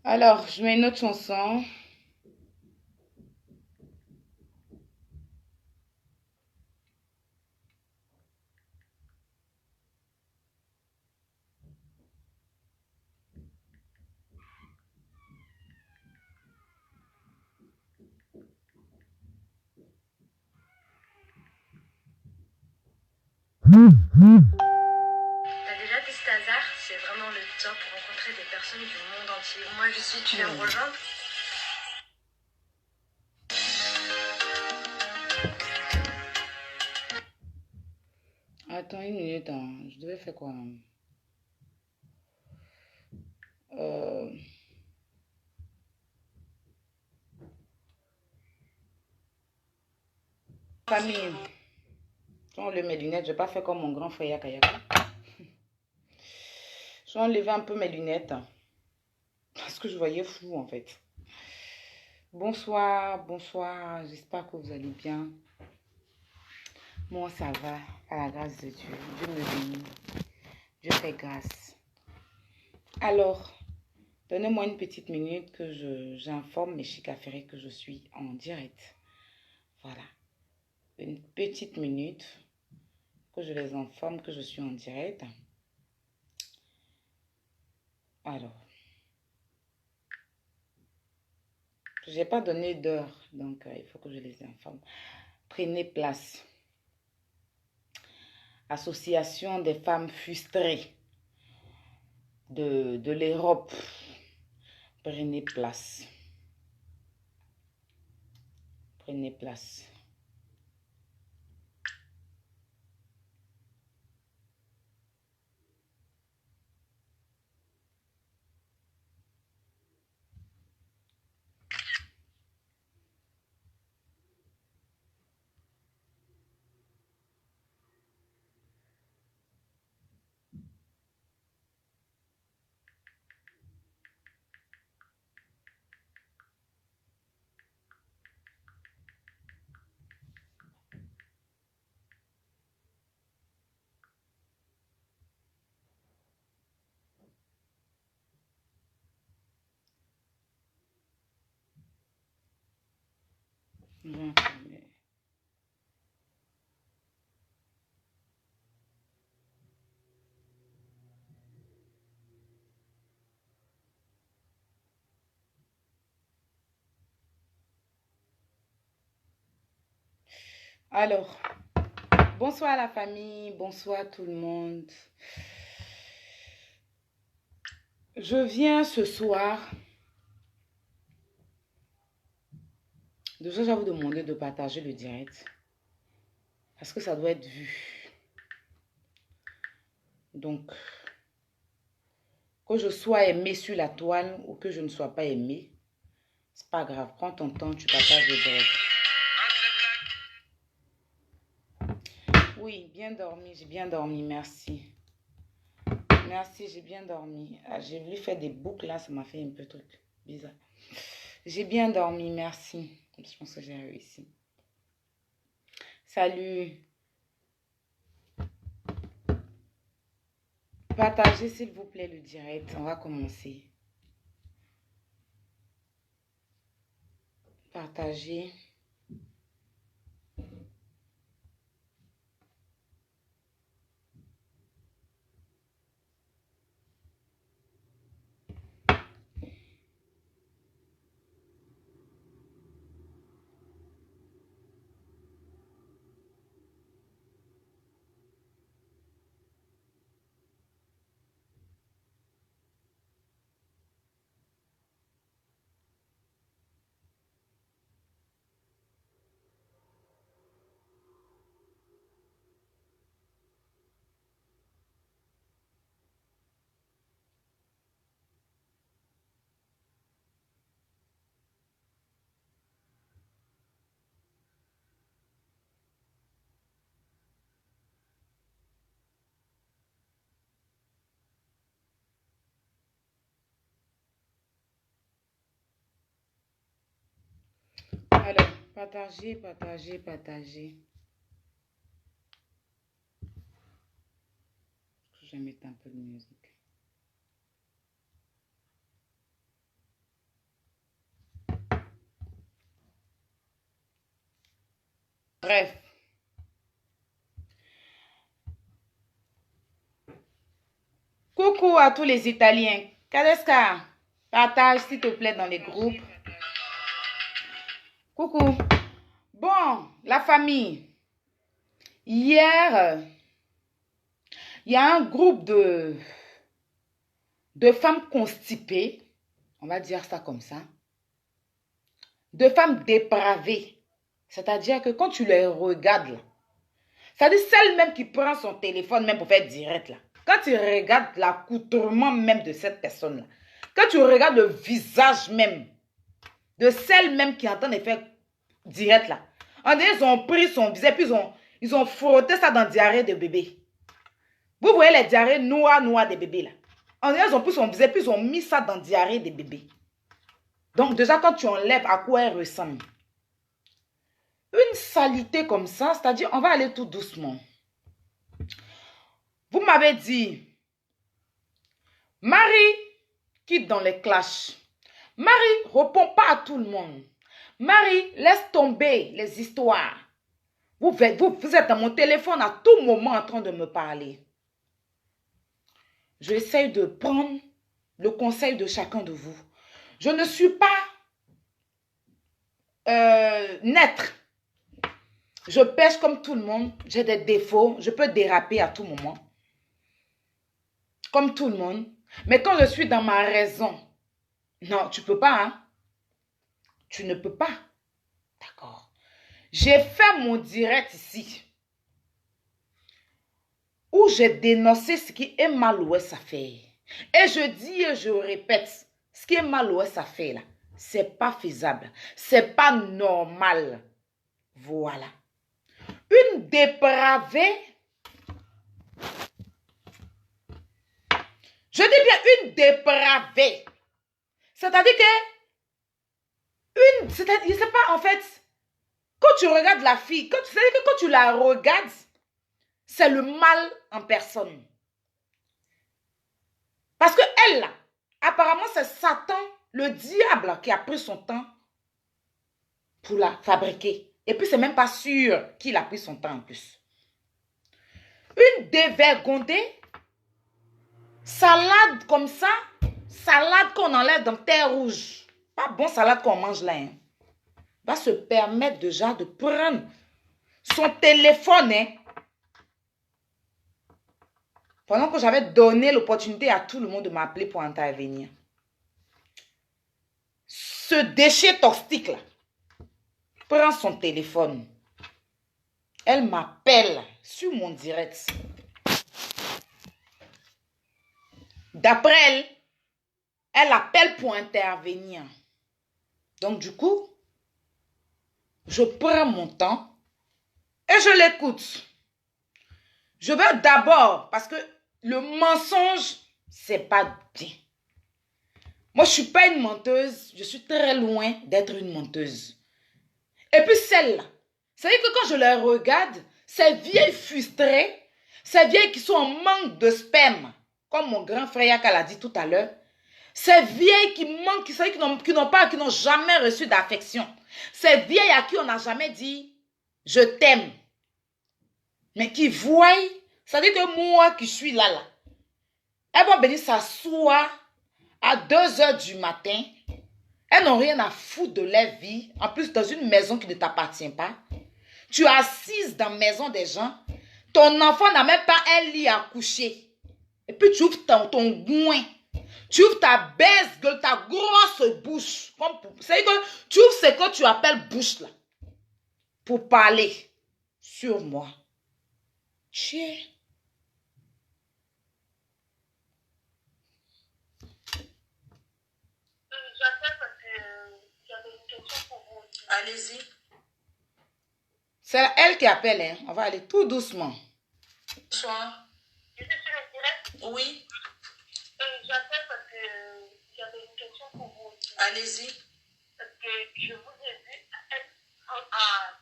Alors, je mets une autre chanson. T'as déjà testé hasard? C'est vraiment le top pour rencontrer des personnes du monde entier. Moi je suis, tu viens me rejoindre? Attends une minute, hein. Je devais faire quoi? Euh, Famille, je vais enlever mes lunettes. Je vais pas faire comme mon grand frère Yaka Yaka. Je vais enlever un peu mes lunettes. Parce que je voyais flou en fait. Bonsoir, bonsoir. J'espère que vous allez bien. Moi, ça va. À la grâce de Dieu. Dieu me bénit. Dieu fait grâce. Alors, donnez-moi une petite minute que j'informe mes chics affairés que je suis en direct. Voilà. Une petite minute que je les informe que je suis en direct. Alors, je n'ai pas donné d'heure, donc il faut que je les informe. Prenez place. Association des femmes frustrées de l'Europe. Prenez place. Prenez place. Alors, bonsoir la famille, bonsoir tout le monde. Je viens ce soir. Déjà, je vais vous demander de partager le direct. Parce que ça doit être vu. Donc, que je sois aimé sur la toile ou que je ne sois pas aimé, c'est pas grave. Prends ton temps, tu partages le direct. Oui, bien dormi, j'ai bien dormi, merci. Merci, j'ai bien dormi. Ah, j'ai voulu faire des boucles là, ça m'a fait un peu truc bizarre. J'ai bien dormi, merci. Je pense que j'ai réussi. Salut. Partagez s'il vous plaît le direct. On va commencer. Partagez. Alors, partagez, partagez, partagez. Je vais mettre un peu de musique. Bref. Coucou à tous les Italiens. Kadeska, partage s'il te plaît dans les groupes. Coucou. Bon, la famille. Hier, il y a un groupe de femmes constipées, on va dire ça comme ça, de femmes dépravées. C'est-à-dire que quand tu les regardes, là, c'est-à-dire celle même qui prend son téléphone même pour faire direct, là. Quand tu regardes l'accoutrement même de cette personne-là, quand tu regardes le visage même de celle même qui entend les faire direct, là, on dirait qu'ils ont pris son visage, puis ils ont frotté ça dans le diarrhée de bébé. Vous voyez les diarrhées noires des bébés, là. On dirait qu'ils ont pris son visage, puis ils ont mis ça dans le diarrhée des bébés. Donc déjà, quand tu enlèves, à quoi elle ressemble? Une saleté comme ça, c'est-à-dire, on va aller tout doucement. Vous m'avez dit, Marie quitte dans les clashs. Marie, répond pas à tout le monde. Marie, laisse tomber les histoires. Vous êtes dans mon téléphone à tout moment en train de me parler. Je essaie de prendre le conseil de chacun de vous. Je ne suis pas naître. Je pêche comme tout le monde. J'ai des défauts. Je peux déraper à tout moment. Comme tout le monde. Mais quand je suis dans ma raison, non, tu ne peux pas. Hein? Tu ne peux pas. D'accord. J'ai fait mon direct ici. Où j'ai dénoncé ce qui est mal ou ça fait. Et je dis et je répète, ce qui est mal ou ça fait là, c'est pas faisable. C'est pas normal. Voilà. Une dépravée. Je dis bien une dépravée. C'est-à-dire que c'est-à-dire, c'est pas en fait, quand tu regardes la fille, c'est-à-dire que quand tu la regardes, c'est le mal en personne. Parce que elle, là, apparemment, c'est Satan, le diable, qui a pris son temps pour la fabriquer. Et puis, c'est même pas sûr qu'il a pris son temps en plus. Une dévergondée, salade comme ça, salade qu'on enlève dans terre rouge. Pas bon salade qu'on mange là. Hein. Va se permettre déjà de prendre son téléphone. Hein, pendant que j'avais donné l'opportunité à tout le monde de m'appeler pour intervenir. Ce déchet toxique là prend son téléphone. Elle m'appelle sur mon direct. D'après elle, elle appelle pour intervenir. Donc du coup, je prends mon temps et je l'écoute. Je veux d'abord, parce que le mensonge, c'est pas bien. Moi, je ne suis pas une menteuse. Je suis très loin d'être une menteuse. Et puis celle-là, c'est-à-dire que quand je les regarde, ces vieilles frustrées, ces vieilles qui sont en manque de sperme, comme mon grand frère Yaka l'a dit tout à l'heure, ces vieilles qui manquent, qui n'ont jamais reçu d'affection, ces vieilles à qui on n'a jamais dit « je t'aime », mais qui voient, c'est-à-dire que moi qui suis là, elles vont venir s'asseoir à 2 h du matin. Elles n'ont rien à foutre de leur vie. En plus, dans une maison qui ne t'appartient pas. Tu es assise dans la maison des gens. Ton enfant n'a même pas un lit à coucher. Et puis, tu ouvres ton goin. Tu ouvres ta baisse gueule, ta grosse bouche. C'est que tu ouvres ce que tu appelles bouche là. Pour parler sur moi. Tiens. J'appelle parce que j'avais une question pour vous. Allez-y. C'est elle qui appelle. Hein. On va aller tout doucement. Bonsoir. Je suis sur le direct. Oui. J'appelle parce que j'avais une question pour vous. Allez-y. Parce que je vous ai vu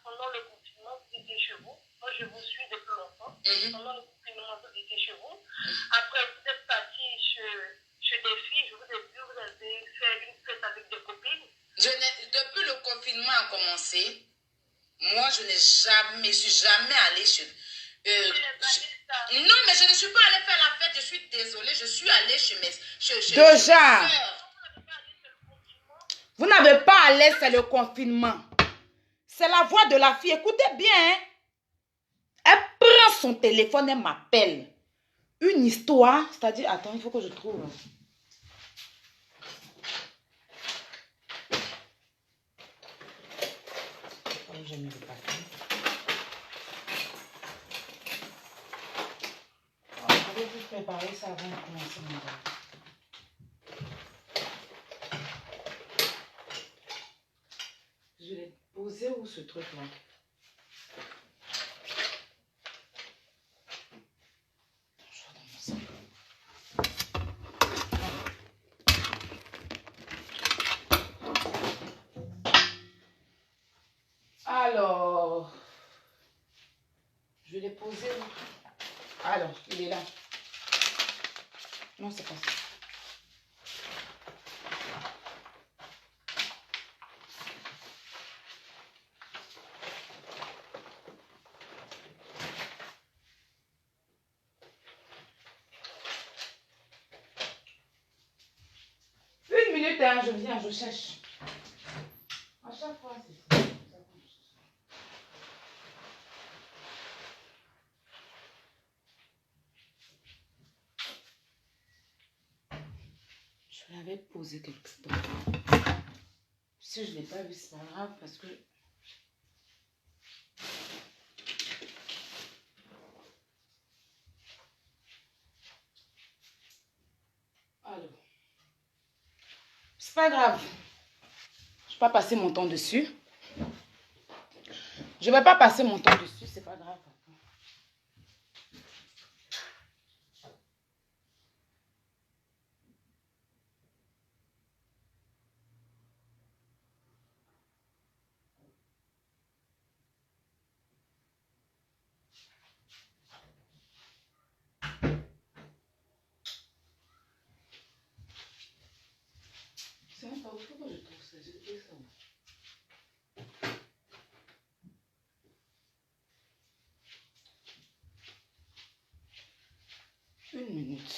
pendant le confinement, vous étiez chez vous. Moi, je vous suis depuis longtemps. Pendant le confinement, vous étiez chez vous. Après, vous êtes parti chez des filles. Je vous ai vu, vous avez fait une fête avec des copines. Depuis le confinement a commencé, Moi, je suis jamais allée chez... non, mais je ne suis pas allée faire la fête, je suis désolée, je suis allée chez mes... Déjà, vous n'avez pas à l'aise, c'est le confinement. C'est la voix de la fille, écoutez bien. Hein? Elle prend son téléphone, elle m'appelle. Une histoire, c'est-à-dire, attends, il faut que je trouve... J'ai mis le papier. Je vais vous préparer ça avant de commencer mon gars. Je l'ai posé où ce truc-là? Alors, je l'ai posé où? Alors, il est là. Non, c'est pas ça. Une minute, hein, je viens, je cherche. À chaque fois, c'est ça. Je l'avais posé quelque part. Si je ne l'ai pas vu, c'est pas grave parce que... Alors, c'est pas grave. Je ne vais pas passer mon temps dessus. Je ne vais pas passer mon temps dessus, c'est pas grave. C'est même pas où faut que je trouve ça. Je vais ça. Une minute.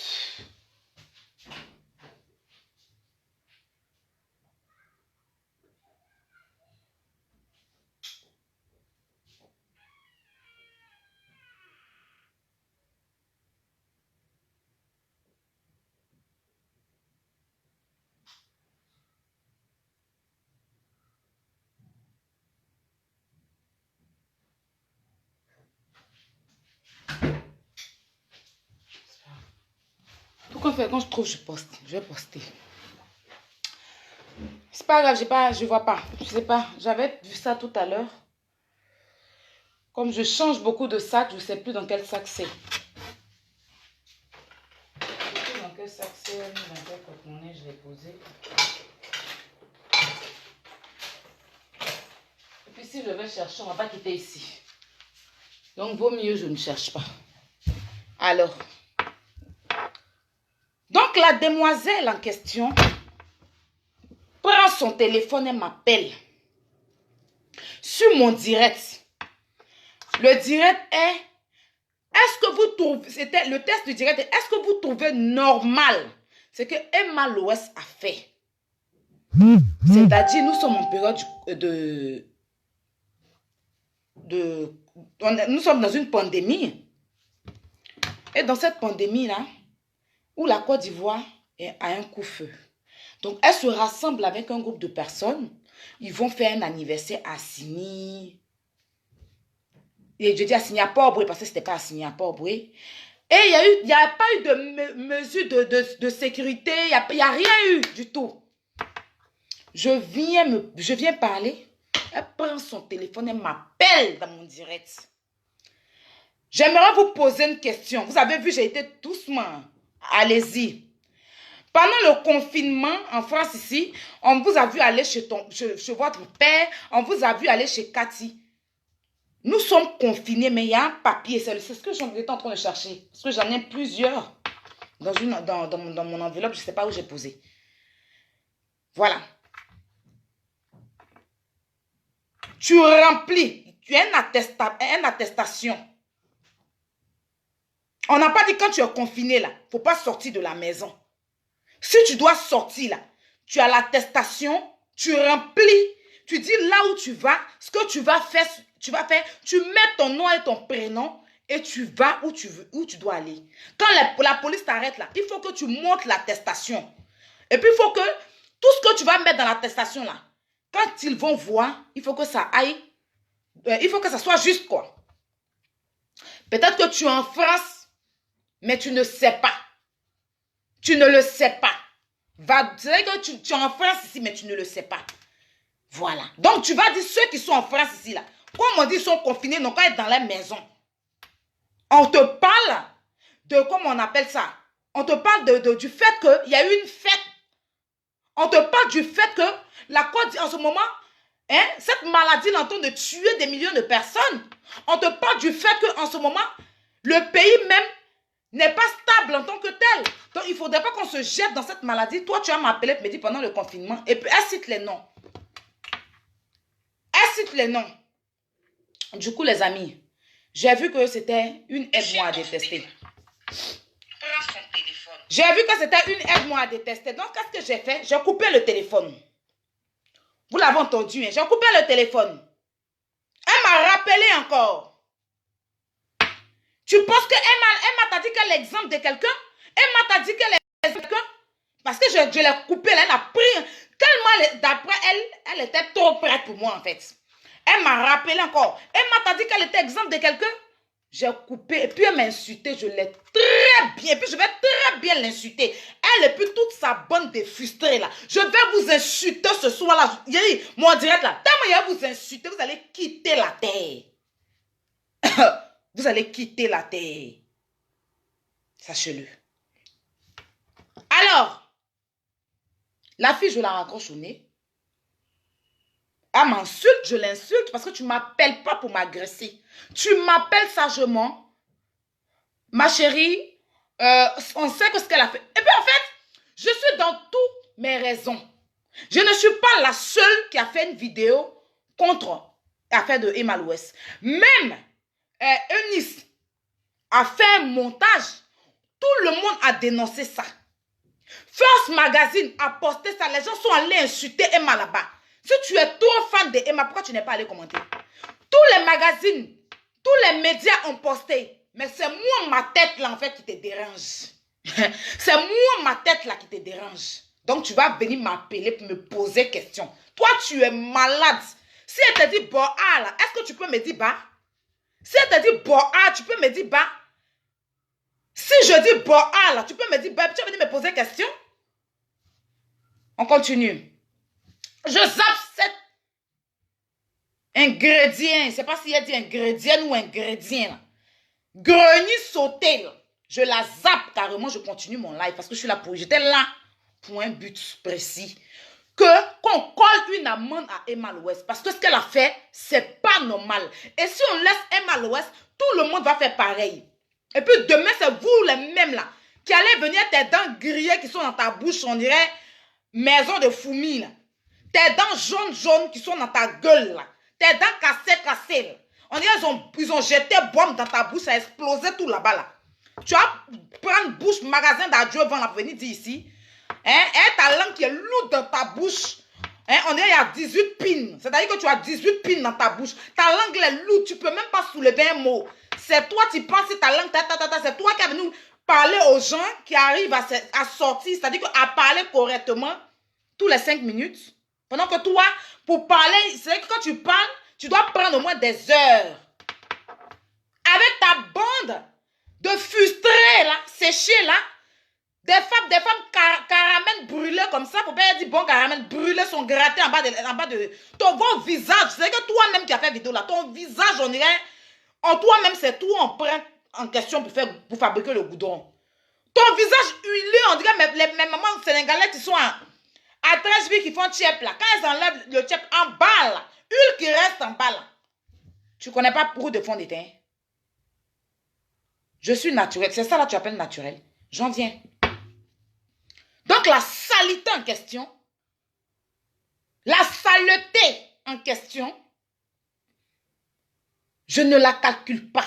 Pourquoi faire quand je trouve, je poste. Je vais poster. C'est pas grave, je vois pas. Je sais pas. J'avais vu ça tout à l'heure. Comme je change beaucoup de sacs, je ne sais plus dans quel sac c'est. Je ne sais plus dans quel sac c'est, dans quel porte-monnaie je l'ai posé. Et puis si je vais chercher, on ne va pas quitter ici. Donc vaut mieux je ne cherche pas. Alors. Donc la demoiselle en question prend son téléphone et m'appelle. Sur mon direct. Le direct est, est-ce que vous trouvez, c'était le test du direct, est-ce que vous trouvez normal ce que Emma Loès a fait? C'est-à-dire, nous sommes en période nous sommes dans une pandémie. Et dans cette pandémie-là, où la Côte d'Ivoire est à un coup-feu. Donc, elle se rassemble avec un groupe de personnes. Ils vont faire un anniversaire à Signy. Et je dis à Signy à Port-Boué parce que ce n'était pas à Signy à Port-Boué. Et il n'y a pas eu de mesure de sécurité. Il n'y a rien eu du tout. Je viens parler. Elle prend son téléphone, elle m'appelle dans mon direct. J'aimerais vous poser une question. Vous avez vu, j'ai été doucement. Allez-y. Pendant le confinement en France ici, on vous a vu aller chez votre père, on vous a vu aller chez Cathy. Nous sommes confinés, mais il y a un papier. C'est ce que j'étais en train de chercher. Parce que j'en ai plusieurs dans mon enveloppe. Je ne sais pas où j'ai posé. Voilà. Tu remplis. tu as une attestation. On n'a pas dit quand tu es confiné là, il ne faut pas sortir de la maison. Si tu dois sortir là, tu as l'attestation, tu remplis, tu dis là où tu vas, ce que tu vas faire, tu mets ton nom et ton prénom et tu vas où tu veux, où tu dois aller. Quand la police t'arrête là, il faut que tu montres l'attestation. Et puis il faut que tout ce que tu vas mettre dans l'attestation là, quand ils vont voir, il faut que ça aille, il faut que ça soit juste quoi. Peut-être que tu es en France, mais tu ne sais pas. Tu ne le sais pas. C'est vrai que tu es en France ici, mais tu ne le sais pas. Voilà. Donc, tu vas dire ceux qui sont en France ici, là. Comme on dit, ils sont confinés, n'ont qu'à être dans la maison. On te parle de, comment on appelle ça? On te parle du fait qu'il y a eu une fête. On te parle du fait que la Côte d'Ivoire, en ce moment, hein, cette maladie est en train de tuer des millions de personnes. On te parle du fait qu'en ce moment, le pays même n'est pas stable en tant que tel. Donc, il ne faudrait pas qu'on se jette dans cette maladie. Toi, tu as m'appelé pour me dire pendant le confinement. Et puis, elle cite les noms. Elle cite les noms. Du coup, les amis, j'ai vu que c'était une aide-moi à détester. Prends son téléphone. J'ai vu que c'était une aide-moi à détester. Donc, qu'est-ce que j'ai fait? J'ai coupé le téléphone. Vous l'avez entendu, hein? J'ai coupé le téléphone. Elle m'a rappelé encore. Tu penses qu'elle m'a dit qu'elle est l'exemple de quelqu'un? Elle m'a dit qu'elle est quelqu'un? Parce que je l'ai coupé, elle a pris. Tellement, d'après elle, elle était trop prête pour moi, en fait. Elle m'a rappelé encore. Elle m'a dit qu'elle était exemple de quelqu'un. J'ai coupé. Et puis, elle m'a insulté. Je l'ai très bien. Et puis, je vais très bien l'insulter. Elle et puis toute sa bande de frustrés, là. Je vais vous insulter ce soir-là. Mon direct, là. Tellement il va vous insulter, vous allez quitter la terre. Vous allez quitter la terre. Sachez-le. Alors, la fille, je la raccroche au nez. Elle m'insulte, je l'insulte parce que tu ne m'appelles pas pour m'agresser. Tu m'appelles sagement. Ma chérie, on sait que ce qu'elle a fait. Et puis en fait, je suis dans toutes mes raisons. Je ne suis pas la seule qui a fait une vidéo contre l'affaire de Emma Louès. Même Eunice a fait un montage. Tout le monde a dénoncé ça. First Magazine a posté ça. Les gens sont allés insulter Emma là-bas. Si tu es trop fan de Emma, pourquoi tu n'es pas allé commenter? Tous les magazines, tous les médias ont posté. Mais c'est moi, ma tête là, en fait, qui te dérange. C'est moi, ma tête là, qui te dérange. Donc, tu vas venir m'appeler pour me poser question. Toi, tu es malade. Si elle te dit boa là, est-ce que tu peux me dire bah? Si elle te dit boa, tu peux me dire bah? Si je dis boa là, tu peux me dire bah? Tu vas venir me poser question? On continue. Je zappe cet ingrédient. Je ne sais pas si elle dit ingrédient ou ingrédient. Là. Grenier sauté. Là. Je la zappe carrément. Je continue mon live parce que je suis là pour. J'étais là pour un but précis. Qu'on colle une amende à Emma Louès. Parce que ce qu'elle a fait, c'est pas normal. Et si on laisse Emma Louès, tout le monde va faire pareil. Et puis demain, c'est vous les mêmes là. Qui allez venir tes dents grillées qui sont dans ta bouche. On dirait maison de fourmis là. Tes dents jaunes qui sont dans ta gueule là. Tes dents cassées là. On dirait ils ont jeté bombe dans ta bouche, ça a explosé tout là-bas là. Tu vas prendre bouche, magasin d'adieu vont la venir dire ici. Hein? Et ta langue qui est lourde dans ta bouche. Hein? On dirait il y a 18 pins. C'est-à-dire que tu as 18 pins dans ta bouche. Ta langue est lourde, tu ne peux même pas soulever un mot. C'est toi, tu penses que ta langue, c'est toi qui es venu parler aux gens qui arrivent à sortir, c'est-à-dire à parler correctement tous les 5 minutes. Pendant que toi, pour parler, c'est vrai que quand tu parles, tu dois prendre au moins des heures. Avec ta bande de frustrés là, séchés là, des femmes caramel brûlées comme ça, faut pas dire bon caramel brûlés sont grattés en bas de ton visage. C'est que toi-même qui as fait vidéo là, ton visage, on dirait, en toi-même, c'est tout on prend en question pour fabriquer le goudron. Ton visage huilé, on dirait mes mamans sénégalaises qui sont à 13 vies qui font tchèp là. Quand elles enlèvent le tchèp en bas là, huile qui reste en bas là. Tu connais pas pour de fond de teint? Je suis naturel. C'est ça là que tu appelles naturel. J'en viens. Donc la saleté en question, la saleté en question, Je ne la calcule pas.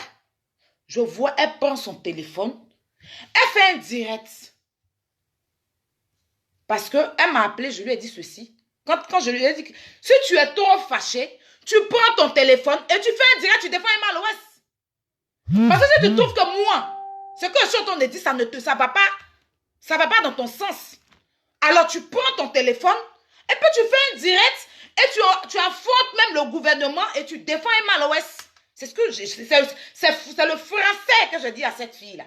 Je vois, elle prend son téléphone. Elle fait un direct. Parce qu'elle m'a appelé, je lui ai dit ceci. Quand je lui ai dit que si tu es trop fâché, tu prends ton téléphone et tu fais un direct, tu défends Emma Loès. Parce que si tu trouves que moi, ce que je suis en train de dire, ça va pas dans ton sens. Alors tu prends ton téléphone et puis tu fais un direct et tu affrontes même le gouvernement et tu défends Emma Loès. C'est ce que c'est le français que je dis à cette fille-là.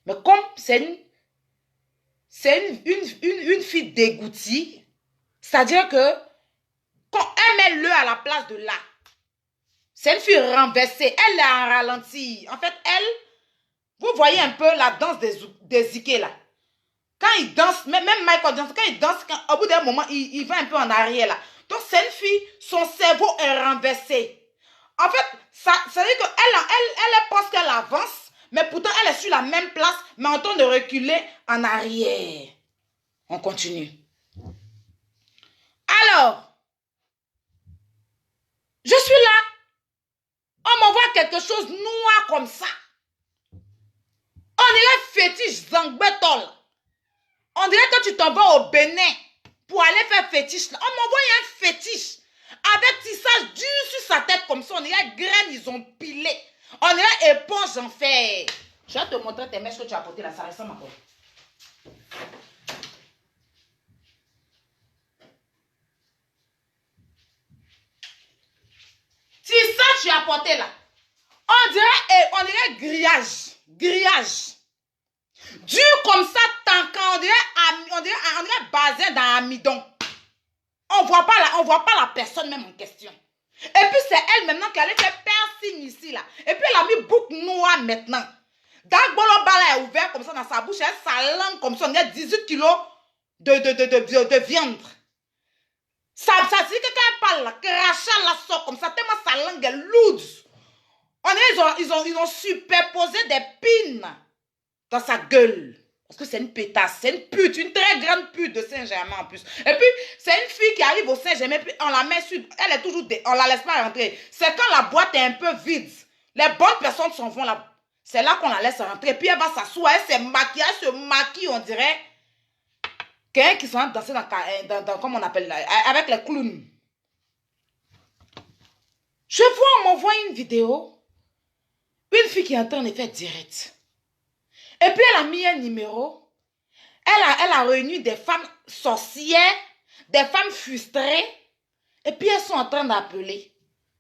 Mais comme c'est une fille dégoûtée, c'est-à-dire que quand elle met le à la place de là, c'est une fille renversée, elle est en ralenti. En fait, elle, vous voyez un peu la danse des Ike là. Quand il danse, même Michael Johnson, quand il danse, au bout d'un moment, il va un peu en arrière là. Donc c'est une fille, son cerveau est renversé. En fait, ça veut dire qu'elle pense qu'elle avance, mais pourtant elle est sur la même place, mais en train de reculer en arrière. On continue. Alors, je suis là. On m'envoie quelque chose noir comme ça. On dirait fétiche Zangbetol. On dirait que tu t'en vas au Bénin pour aller faire fétiche. On m'envoie un fétiche avec tissage dur sur sa tête comme ça. On dirait graines, ils ont pilé. On dirait éponge en fer. Je vais te montrer tes mèches que tu as portées là. Ça ressemble à quoi? Tissage tu as porté là. On dirait grillage. Grillage. Dur comme ça, tant on dirait basé dans amidon. On voit pas la personne même en question. Et puis c'est elle maintenant qui allait faire piercing ici là. Et puis elle a mis boucle noire maintenant. Dagbolo Bala est ouvert comme ça dans sa bouche. Elle sa langue comme ça. On dirait 18 kilos de viande. Ça dit que quand elle parle là, crachat la sort comme ça, tellement sa langue est lourde. On dirait ils ont superposé des pins dans sa gueule. Parce que c'est une pétasse, c'est une pute, une très grande pute de Saint-Germain en plus. Et puis, c'est une fille qui arrive au Saint-Germain, puis on la met sur, elle est toujours, on la laisse pas rentrer. C'est quand la boîte est un peu vide, les bonnes personnes s'en vont là. C'est là qu'on la laisse rentrer. Puis elle va s'asseoir, elle se maquille, on dirait. Quelqu'un qui s'en danser dans comment on appelle là, avec les clowns. Je vois, on m'envoie une vidéo, une fille qui est en train de faire direct. Et puis elle a mis un numéro. Elle a réuni des femmes sorcières, des femmes frustrées. Et puis elles sont en train d'appeler.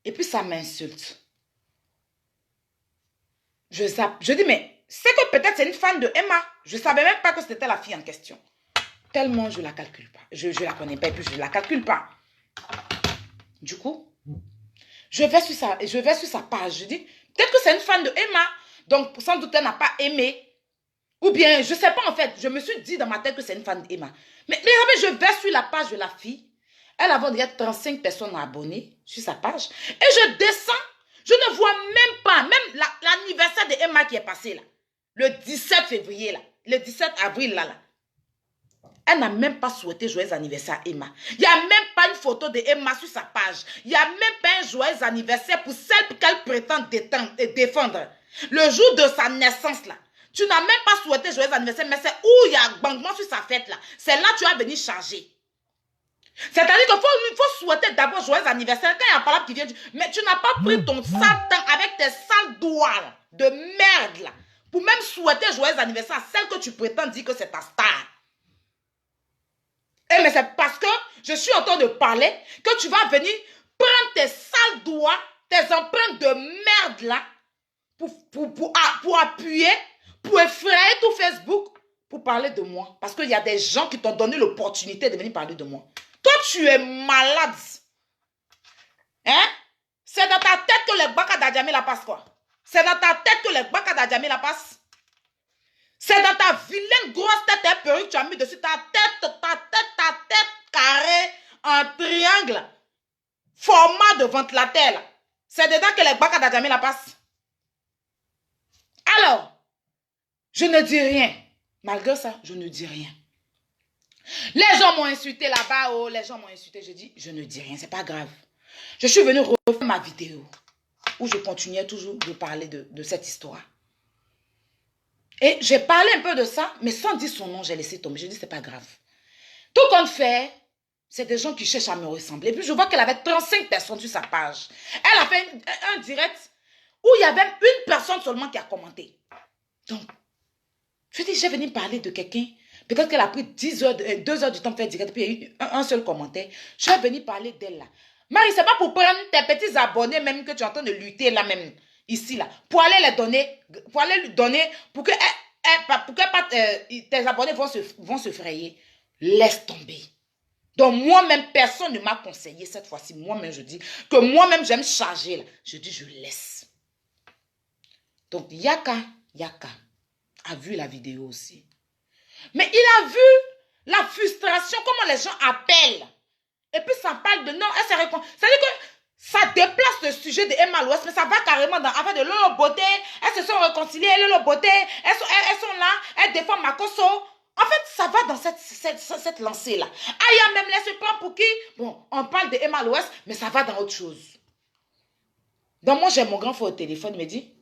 Et puis ça m'insulte. Je dis, mais c'est que peut-être c'est une fan de Emma. Je ne savais même pas que c'était la fille en question. Tellement je ne la calcule pas. Je ne la connais pas et puis je ne la calcule pas. Du coup, je vais sur sa page. Je dis, peut-être que c'est une fan de Emma. Donc sans doute elle n'a pas aimé. Ou bien, je ne sais pas en fait, je me suis dit dans ma tête que c'est une fan d'Emma. Mais je vais sur la page de la fille. Elle avait déjà 35 personnes abonnées sur sa page. Et je descends, je ne vois même pas, même l'anniversaire d'Emma qui est passé là. Le 17 février là, le 17 avril là. Elle n'a même pas souhaité joyeux anniversaire à Emma. Il n'y a même pas une photo d'Emma sur sa page. Il n'y a même pas un joyeux anniversaire pour celle qu'elle prétend défendre. Le jour de sa naissance là. Tu n'as même pas souhaité joyeux anniversaire, mais c'est où il y a bangement sur sa fête là. C'est là que tu vas venir charger. C'est-à-dire qu'il faut souhaiter d'abord joyeux anniversaire. Quand il y a un palabre qui vient, mais tu n'as pas pris ton sale temps avec tes sales doigts là, de merde là, pour même souhaiter joyeux anniversaire à celle que tu prétends dire que c'est ta star. Eh mais c'est parce que je suis en train de parler que tu vas venir prendre tes sales doigts, tes empreintes de merde là, pour appuyer, pour effrayer tout Facebook, pour parler de moi. Parce qu'il y a des gens qui t'ont donné l'opportunité de venir parler de moi. Toi, tu es malade. Hein? C'est dans ta tête que les Baka d'Adjamé la passe quoi? C'est dans ta tête que les Baka d'Adjamé la passe? C'est dans ta vilaine grosse tête et perruque que tu as mis dessus ta tête carrée en triangle, format de ventilateur. C'est dedans que les Baka d'Adjamé la passe. Alors, je ne dis rien. Malgré ça, je ne dis rien. Les gens m'ont insulté là-bas, les gens m'ont insulté. Je dis, je ne dis rien, c'est pas grave. Je suis venue refaire ma vidéo où je continuais toujours de parler de cette histoire. Et j'ai parlé un peu de ça, mais sans dire son nom, j'ai laissé tomber. Je dis, c'est pas grave. Tout compte fait, c'est des gens qui cherchent à me ressembler. Et puis je vois qu'elle avait 35 personnes sur sa page. Elle a fait un direct où il y avait une personne seulement qui a commenté. Donc, je dis, j'ai venu parler de quelqu'un. Peut-être qu'elle a pris 2 heures du temps pour faire direct, puis il y a eu un seul commentaire. Je suis venue parler d'elle là. Marie, c'est pas pour prendre tes petits abonnés même que tu es en train de lutter là même, ici là, pour aller les donner, pour aller lui donner, pour que tes abonnés vont se frayer. Laisse tomber. Donc moi-même, personne ne m'a conseillé cette fois-ci. Moi-même, je dis que moi-même, j'aime charger là. Je dis, je laisse. Donc Yaka a vu la vidéo aussi. Mais il a vu la frustration, comment les gens appellent. Et puis ça parle de non, elle s'est réconciliée. C'est-à-dire que ça déplace le sujet de Emma l'Ouest, mais ça va carrément dans affaire de Lolo Beauté. Elles se sont réconciliées, Lolo Beauté. Elles sont là, elles défendent Makosso. En fait, ça va dans cette lancée-là. Aya même laisse se prendre pour qui? Bon, on parle de Emma l'Ouest, mais ça va dans autre chose. Donc moi, j'ai mon grand frère au téléphone, il me dit,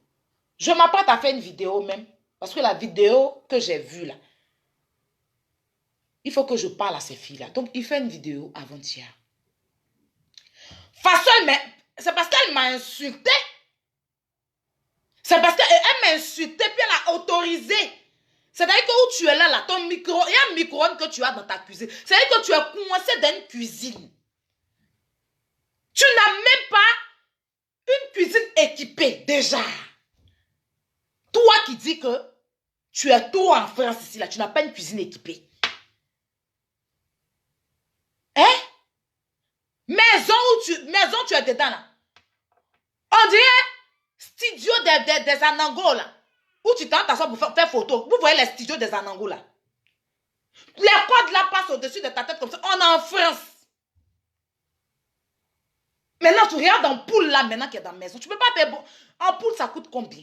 je m'apprête à faire une vidéo même. Parce que la vidéo que j'ai vue là, il faut que je parle à ces filles-là. Donc, il fait une vidéo avant-hier. Façon, mais c'est parce qu'elle m'a insulté. C'est parce qu'elle m'a insulté, puis elle a autorisé. C'est-à-dire que où tu es là, ton micro, il y a un micro-ondes que tu as dans ta cuisine. C'est-à-dire que tu es coincé dans une cuisine. Tu n'as même pas une cuisine équipée, déjà. Toi qui dis que tu es tout en France ici, là, tu n'as pas une cuisine équipée. Hein? Maison où tu es dedans là. On dirait studio des Anangos là. Où tu t'assois pour faire photo. Vous voyez les studios des Anangos là. Les cordes là passent au-dessus de ta tête comme ça. On est en France. Maintenant tu regardes en poule là maintenant qui est dans la maison. Tu peux pas payer bon. En poule ça coûte combien?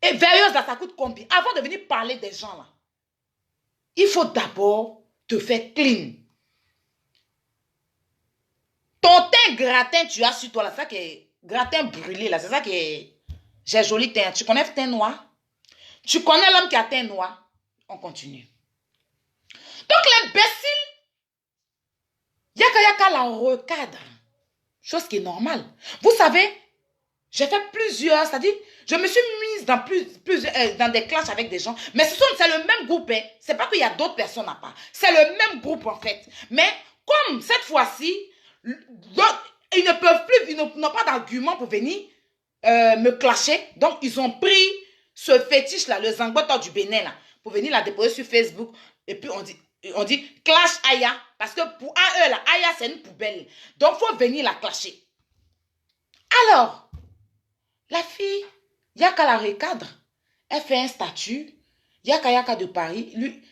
Et veilleuse là ça coûte combien? Avant de venir parler des gens là. Il faut d'abord te faire clean. Ton teint gratin, tu as sur toi là, ça qui est gratin brûlé là, c'est ça qui est... J'ai joli teint. Tu connais le teint noir? Tu connais l'homme qui a teint noir? On continue. Donc l'imbécile, Yaka la recadre. Chose qui est normale. Vous savez, j'ai fait plusieurs, c'est-à-dire, je me suis mise dans dans des classes avec des gens, mais c'est le même groupe. Hein. C'est pas qu'il y a d'autres personnes à part. C'est le même groupe en fait. Mais comme cette fois-ci, ils ne peuvent plus, ils n'ont pas d'argument pour venir me clasher. Donc, ils ont pris ce fétiche-là, le Zangboto du Bénin, là, pour venir la déposer sur Facebook. Et puis, on dit clash Aya. Parce que pour eux, là, Aya, c'est une poubelle. Donc, il faut venir la clasher. Alors, la fille, Yaka la recadre. Elle fait un statut. Yaka de Paris. Lui,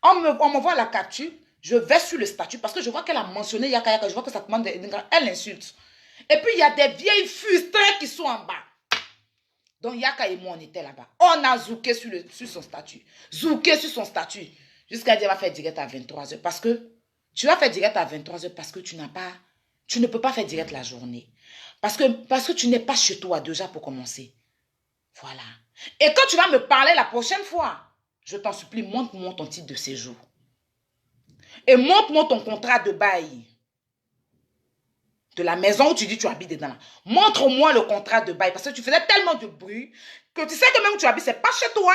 on me voit la capture. Je vais sur le statut parce que je vois qu'elle a mentionné Yaka. Je vois que ça demande... Elle insulte. Et puis, il y a des vieilles frustrées qui sont en bas. Donc, Yaka et moi, on était là-bas. On a zouké sur son statut. Zouké sur son statut. Jusqu'à dire, va faire direct à 23h. Parce que tu vas faire direct à 23h parce que tu ne peux pas faire direct la journée. Parce que tu n'es pas chez toi déjà pour commencer. Voilà. Et quand tu vas me parler la prochaine fois, je t'en supplie, montre-moi ton titre de séjour. Et montre-moi ton contrat de bail. De la maison où tu dis que tu habites dedans. Montre-moi le contrat de bail. Parce que tu faisais tellement de bruit que tu sais que même où tu habites, ce n'est pas chez toi.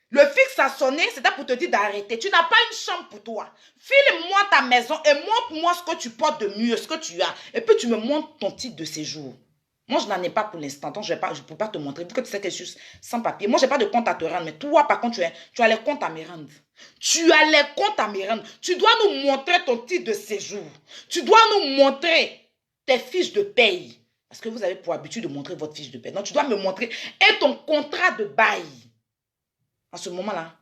Le fixe a sonné, c'était pour te dire d'arrêter. Tu n'as pas une chambre pour toi. File-moi ta maison et montre-moi ce que tu portes de mieux, ce que tu as. Et puis tu me montres ton titre de séjour. Moi, je n'en ai pas pour l'instant. Donc, je ne peux pas te montrer. Vu que tu sais que je suis sans papier. Moi, je n'ai pas de compte à te rendre. Mais toi, par contre, tu as les comptes à me rendre. Tu as les comptes à me rendre. Tu dois nous montrer ton titre de séjour. Tu dois nous montrer tes fiches de paye. Parce que vous avez pour habitude de montrer votre fiche de paye. Donc, tu dois me montrer. Et ton contrat de bail. En ce moment-là,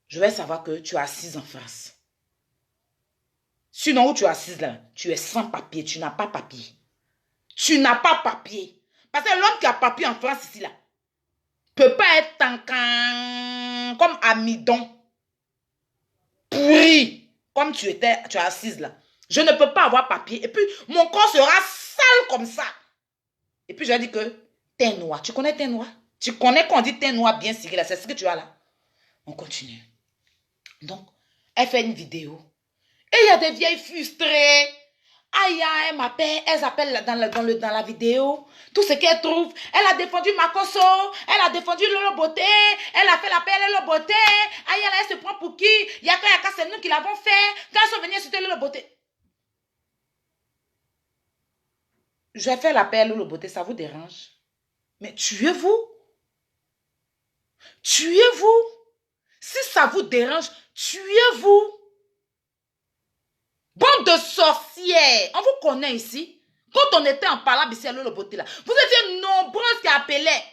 je vais savoir que tu es assise en face. Sinon, où tu es assise là, tu es sans papier. Tu n'as pas papier. Tu n'as pas papier. Parce que l'homme qui a papier en France ici là, peut pas être comme amidon. Pourri. Comme tu es assise là. Je ne peux pas avoir papier. Et puis, mon corps sera sale comme ça. Et puis je lui ai dit que teint noir. Tu connais teint noir? Tu connais qu'on dit teint noir bien ciré là. C'est ce que tu as là. On continue. Donc, elle fait une vidéo. Et il y a des vieilles frustrées. Aïe, elle m'appelle, elles appellent dans la vidéo. Tout ce qu'elles trouvent. Elle a défendu Makoso. Elle a défendu Lolo Beauté. Elle a fait l'appel Lolo Beauté. Aïe, elle se prend pour qui? Yaka, c'est nous qui l'avons fait. Quand elles sont venues insulter Lolo Beauté. Je vais faire l'appel Lolo Beauté, ça vous dérange? Mais tuez-vous. Tuez-vous. Si ça vous dérange, tuez-vous. Bande de sorcières. On vous connaît ici. Quand on était en parlant ici à Lolo Beauté là, vous étiez nombreuses qui appelaient.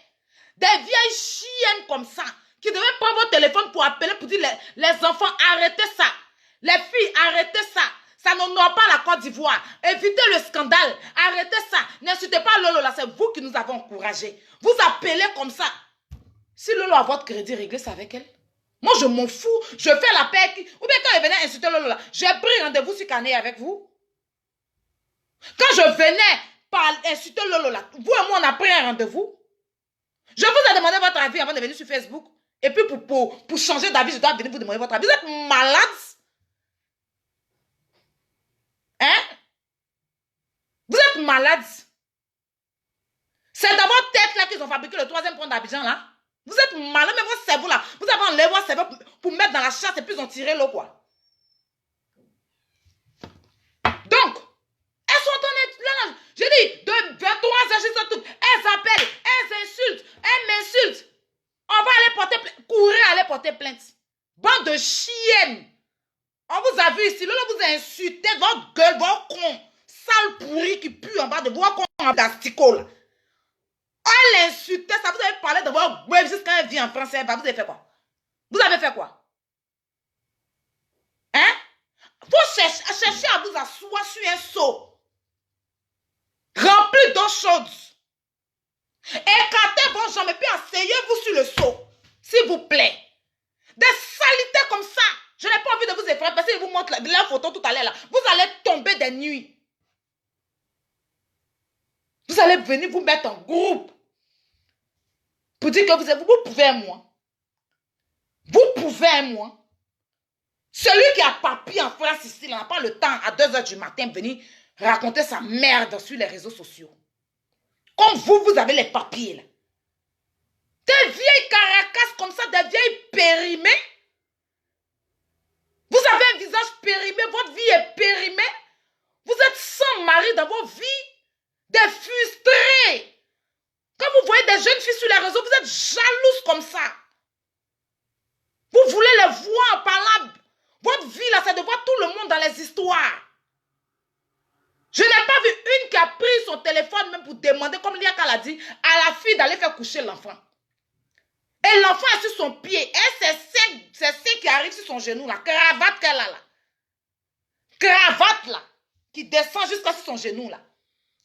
Des vieilles chiennes comme ça, qui devaient prendre votre téléphone pour appeler, pour dire les enfants, arrêtez ça. Les filles, arrêtez ça. Ça n'honore pas la Côte d'Ivoire. Évitez le scandale. Arrêtez ça. N'insultez pas Lolo là, c'est vous qui nous avez encouragés. Vous appelez comme ça. Si Lolo a votre crédit, réglez ça avec elle. Moi, je m'en fous. Je fais la paix. Ou bien quand elle venait insulter Lolo là, j'ai pris rendez-vous sur Canet avec vous. Quand je venais par insulter Lolo là, vous et moi, on a pris un rendez-vous. Je vous ai demandé votre avis avant de venir sur Facebook. Et puis pour changer d'avis, je dois venir vous demander votre avis. Vous êtes malades? Hein? Vous êtes malades? C'est dans votre tête là qu'ils ont fabriqué le troisième pont d'Abidjan là. Vous êtes malade, mais votre cerveau là. Vous avez enlevé votre cerveau pour mettre dans la chasse et puis ils ont tiré l'eau quoi. Donc, elles sont honnêtes là. J'ai dit, de 23 heures jusqu'à tout. Elles appellent, elles insultent, elles m'insultent. On va aller porter plainte. Courez aller porter plainte. Bande de chiennes. On vous a vu ici. Là, vous a insulté votre gueule, votre con. Sale pourri qui pue en bas de votre con en plasticole. Elle l'insultait, ça vous avez parlé de votre web jusqu'à elle vit en français. Vous avez fait quoi? Vous avez fait quoi? Hein? Vous cherchez à vous asseoir sur un seau. Rempli d'eau chaude. Écartez vos jambes et puis asseyez-vous sur le seau. S'il vous plaît. Des saletés comme ça. Je n'ai pas envie de vous effrayer parce que je vous montre la photo tout à l'heure là. Vous allez tomber des nuits. Vous allez venir vous mettre en groupe. Pour dire que vous pouvez un mois. Vous pouvez un mois. Celui qui a papier en France ici, il n'a pas le temps à 2 h du matin de venir raconter sa merde sur les réseaux sociaux. Comme vous avez les papiers là. Des vieilles caracasses comme ça, des vieilles périmées. Vous avez un visage périmé, votre vie est périmée. Vous êtes sans mari dans vos vies. Des frustrés. Quand vous voyez des jeunes filles sur les réseaux, vous êtes jalouses comme ça. Vous voulez les voir par là. Votre vie là, c'est de voir tout le monde dans les histoires. Je n'ai pas vu une qui a pris son téléphone même pour demander, comme Liaka l'a dit, à la fille d'aller faire coucher l'enfant. Et l'enfant est sur son pied. Et c'est ce qui arrive sur son genou là. Cravate qu'elle a là. Cravate là. Qui descend jusqu'à sur son genou là.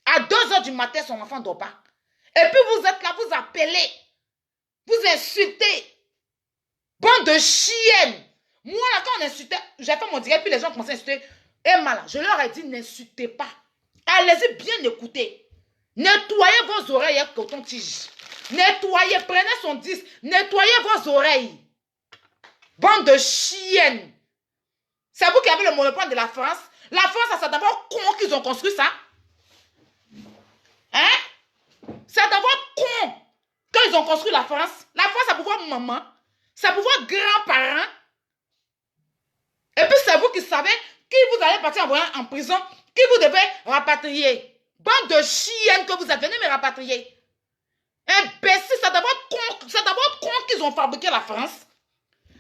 À 2 h du matin, son enfant ne dort pas. Et puis vous êtes là, vous appelez. Vous insultez. Bande de chiennes. Moi là, quand on insultait, j'ai fait mon direct, puis les gens commençaient à insulter. Et malin, je leur ai dit, n'insultez pas. Allez-y bien écouter. Nettoyez vos oreilles avec coton-tige. Nettoyez, prenez son disque. Nettoyez vos oreilles. Bande de chiennes. C'est vous qui avez le monopole de la France. La France, c'est d'abord con qu'ils ont construit ça. Hein? C'est d'abord con qu'ils ont construit la France. La France, c'est pour votre maman. C'est pour vos grands-parents. Et puis, c'est vous qui savez qui vous allez partir envoyer en prison, qui vous devez rapatrier. Bande de chiennes que vous êtes venus me rapatrier. Imbécile, c'est d'abord con qu'ils ont fabriqué la France.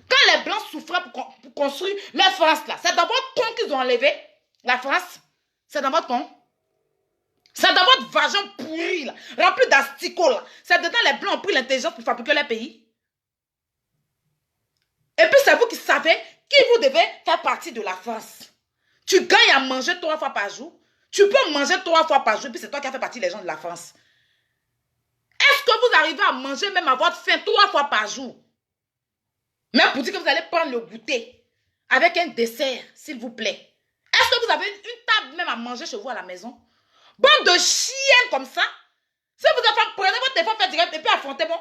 Quand les Blancs souffraient pour construire la France là, c'est d'abord con qu'ils ont enlevé la France. C'est d'abord con. C'est d'abord votre vagin pourri là, rempli d'asticots là. C'est dedans les Blancs ont pris l'intelligence pour fabriquer leur pays. Et puis c'est vous qui savez qui vous devez faire partie de la France. Tu gagnes à manger 3 fois par jour. Tu peux manger 3 fois par jour, puis c'est toi qui as fait partie des gens de la France. Est-ce que vous arrivez à manger même à votre faim 3 fois par jour? Même pour dire que vous allez prendre le goûter avec un dessert, s'il vous plaît. Est-ce que vous avez une table même à manger chez vous à la maison? Bande de chiens comme ça. Si vous êtes femme, prenez votre téléphone, faites direct et puis affrontez-moi.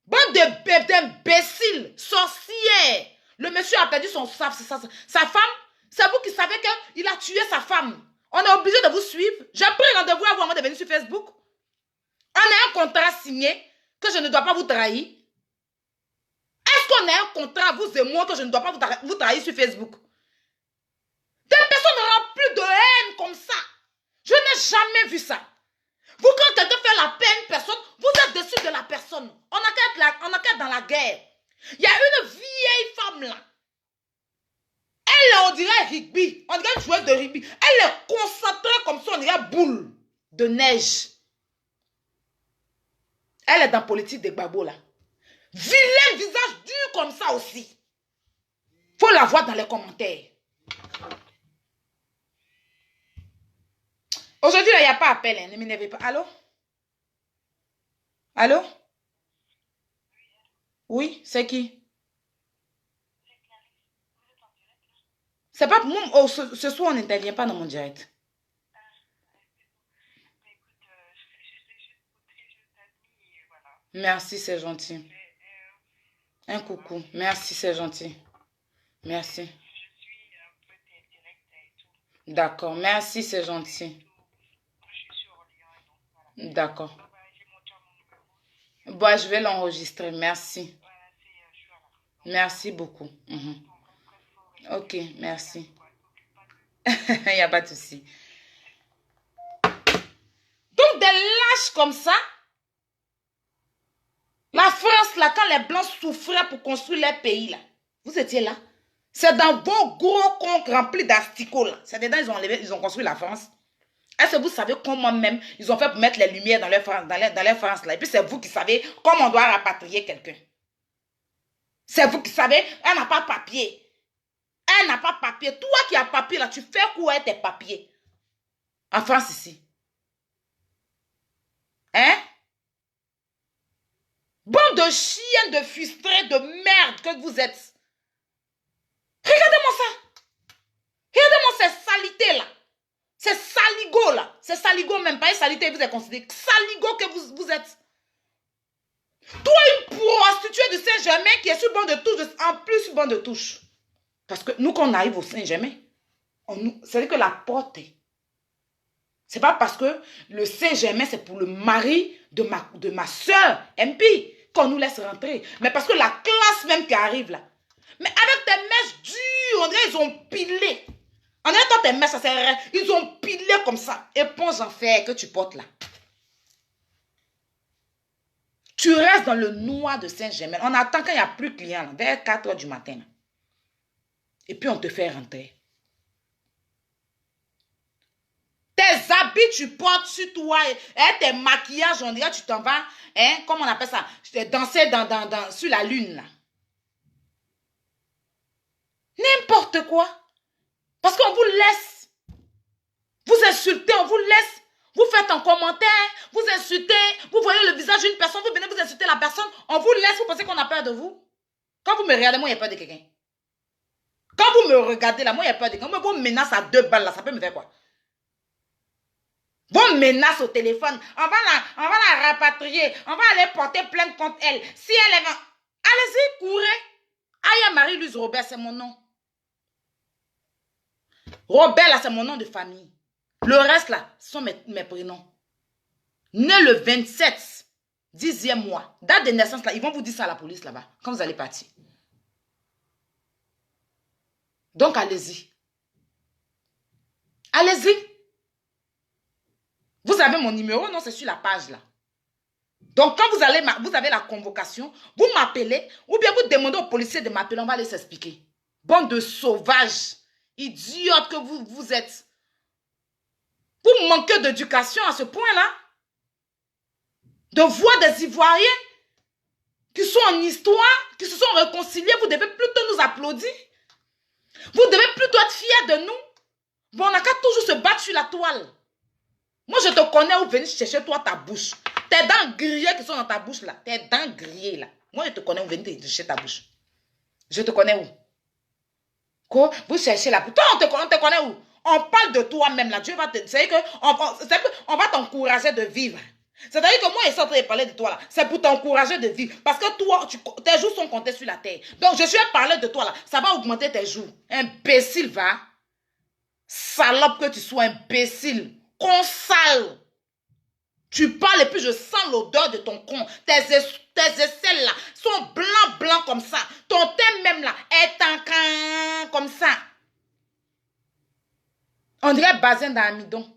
Bande d'imbéciles, sorcières. Le monsieur a perdu sa femme. C'est vous qui savez qu'il a tué sa femme. On est obligé de vous suivre. J'ai pris rendez-vous à vous avant de venir sur Facebook. On a un contrat signé que je ne dois pas vous trahir. Est-ce qu'on a un contrat, vous et moi, que je ne dois pas vous trahir sur Facebook? Des personnes n'auront plus de haine comme ça. Je n'ai jamais vu ça. Vous, quand quelqu'un fait la peine à une personne, vous êtes dessus de la personne. On n'a qu'à être dans la guerre. Il y a une vieille femme là. Elle est, on dirait rugby. On dirait une joueuse de rugby. Elle est concentrée comme ça, on dirait boule de neige. Elle est dans la politique des babos là. Vilain visage dur comme ça aussi. Faut la voir dans les commentaires. Aujourd'hui, il n'y a pas appel. Hein. Ne m'énervez pas. Allô? Allô? Oui, c'est qui? C'est pas pour moi. Oh, ce soir, on n'intervient pas dans mon direct. Merci, c'est gentil. Un coucou. Merci, c'est gentil. Merci. D'accord. Merci, c'est gentil. D'accord. Bon, je vais l'enregistrer. Merci. Merci beaucoup. Ok, merci. Il n'y a pas de souci. Donc, des lâches comme ça, la France, là, quand les Blancs souffraient pour construire leur pays, là, vous étiez là. C'est dans vos gros conques remplis d'asticots, là. C'est dedans, ils ont construit la France. Est-ce que vous savez comment même ils ont fait pour mettre les lumières dans leur France, là. Et puis c'est vous qui savez comment on doit rapatrier quelqu'un. C'est vous qui savez, elle n'a pas de papier. Elle n'a pas de papier. Toi qui as papier, là, tu fais quoi tes papiers? En France, ici. Hein? Bande de chiens, de frustrés, de merde que vous êtes. Regardez-moi ça. Regardez-moi ces salités-là. Ces saligots-là. Ces saligots, même pas une salité, vous êtes considéré. Saligots que vous êtes. Toi, une prostituée de Saint-Germain qui est sur banc de touche, en plus sur banc de touche. Parce que nous, quand on arrive au Saint-Germain, c'est-à-dire que la porte est. C'est pas parce que le Saint-Germain, c'est pour le mari de ma soeur, MP, qu'on nous laisse rentrer. Mais parce que la classe même qui arrive là. Mais avec tes mèches dures, on dirait ils ont pilé. En étant tes mèches, ça sert à rien. Ils ont pilé comme ça. Éponge en fer que tu portes là. Tu restes dans le noir de Saint-Germain. On attend quand il n'y a plus de clients, là, vers 4 h du matin. Là. Et puis on te fait rentrer. Tes habits, tu portes sur toi, tes maquillages, on dirait tu t'en vas, hein, comment on appelle ça, danser sur la lune, là. N'importe quoi. Parce qu'on vous laisse. Vous insultez, on vous laisse. Vous faites un commentaire, vous insultez, vous voyez le visage d'une personne, vous venez vous insulter la personne, on vous laisse, vous pensez qu'on a peur de vous. Quand vous me regardez, moi, il y a peur de quelqu'un. Quand vous me regardez, là, moi, il y a peur de quelqu'un. Moi, vos menaces à 2 balles, là, ça peut me faire quoi? Vos menaces au téléphone, on va la rapatrier, on va aller porter plainte contre elle. Si elle est... Allez-y, courez. Aya Marie-Louise Robert, c'est mon nom. Robert, là, c'est mon nom de famille. Le reste, là, ce sont mes prénoms. Né le 27, 10e mois. Date de naissance, là, ils vont vous dire ça à la police, là-bas, quand vous allez partir. Donc, allez-y. Allez-y. Vous avez mon numéro, non, c'est sur la page, là. Donc, quand vous avez la convocation, vous m'appelez, ou bien vous demandez aux policiers de m'appeler, on va aller s'expliquer. Bande de sauvages, idiotes que vous êtes. Vous manquez d'éducation à ce point-là. De voir des Ivoiriens qui sont en histoire, qui se sont réconciliés, vous devez plutôt nous applaudir. Vous devez plutôt être fiers de nous. Bon, on n'a qu'à toujours se battre sur la toile. Moi, je te connais où venir chercher toi ta bouche. Tes dents grillées qui sont dans ta bouche là. Tes dents grillées là. Moi, je te connais où venir chercher ta bouche. Je te connais où? Quoi? Vous cherchez la bouche. Toi, on te connaît où? On parle de toi-même là. Dieu va te... C'est qu'on va t'encourager de vivre. C'est-à-dire que moi, je suis en train de parler de toi là. C'est pour t'encourager de vivre. Parce que toi, tes jours sont comptés sur la terre. Donc, je suis à parler de toi là. Ça va augmenter tes jours. Imbécile, va. Salope que tu sois, imbécile. Con sale. Tu parles et puis je sens l'odeur de ton con. Tes aisselles là sont blancs comme ça. Ton teint même là est en comme ça. On dirait bazin d'amidon.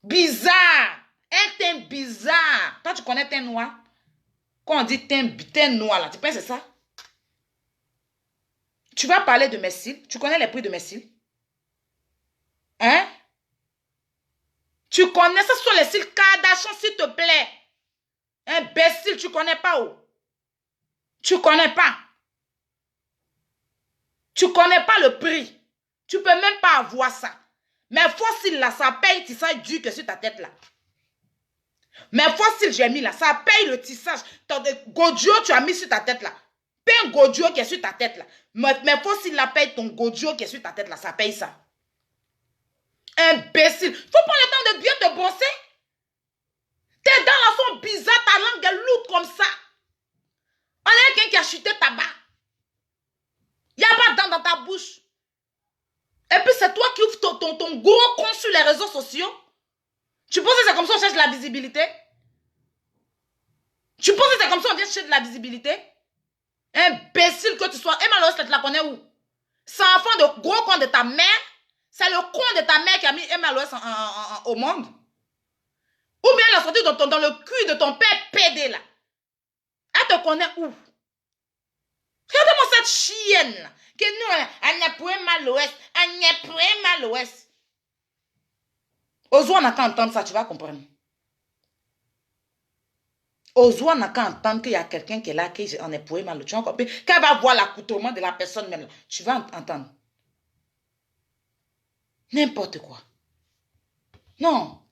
Bizarre. Un teint bizarre. Toi, tu connais teint noir? Quand on dit teint noir là, tu penses c'est ça? Tu vas parler de mes cils. Tu connais les prix de mes cils? Hein? Tu connais, ce sont les cils Kardashian, s'il te plaît. Imbécile, tu connais pas où? Tu connais pas. Tu connais pas le prix. Tu peux même pas avoir ça. Mais fossiles là, ça paye tissage dur que sur ta tête là. Mais fossiles j'ai mis là, ça paye le tissage. Godio, tu as mis sur ta tête là. Paye un godio qui est sur ta tête là. Mais fossiles là, paye ton godio qui est sur ta tête là, ça paye ça. Imbécile. Faut prendre le temps de bien te brosser. Tes dents là sont bizarres, ta langue est lourde comme ça. On a quelqu'un qui a chuté ta barre. Il n'y a pas de dents dans ta bouche. Et puis c'est toi qui ouvres ton gros con sur les réseaux sociaux. Tu penses que c'est comme ça qu'on cherche la visibilité? Tu penses que c'est comme ça qu'on vient chercher de la visibilité? Imbécile que tu sois. Emma Loès, tu la connais où? C'est enfant de gros con de ta mère. C'est le con de ta mère qui a mis Emma Loès au monde. Ou bien elle a sorti dans le cul de ton père pédé là. Elle te connaît où? Regarde-moi cette chienne. Que nous, elle n'a pas Emma Loès. Elle n'a pas Emma Loès. Ozo n'a qu'à entendre ça, tu vas comprendre. Ozo n'a qu'à entendre qu'il y a quelqu'un qui est là, qui en est pour Emma Loès. Tu vas comprendre. Qu'elle va voir l'accoutrement de la personne même là. Tu vas entendre. N'importe quoi. Non.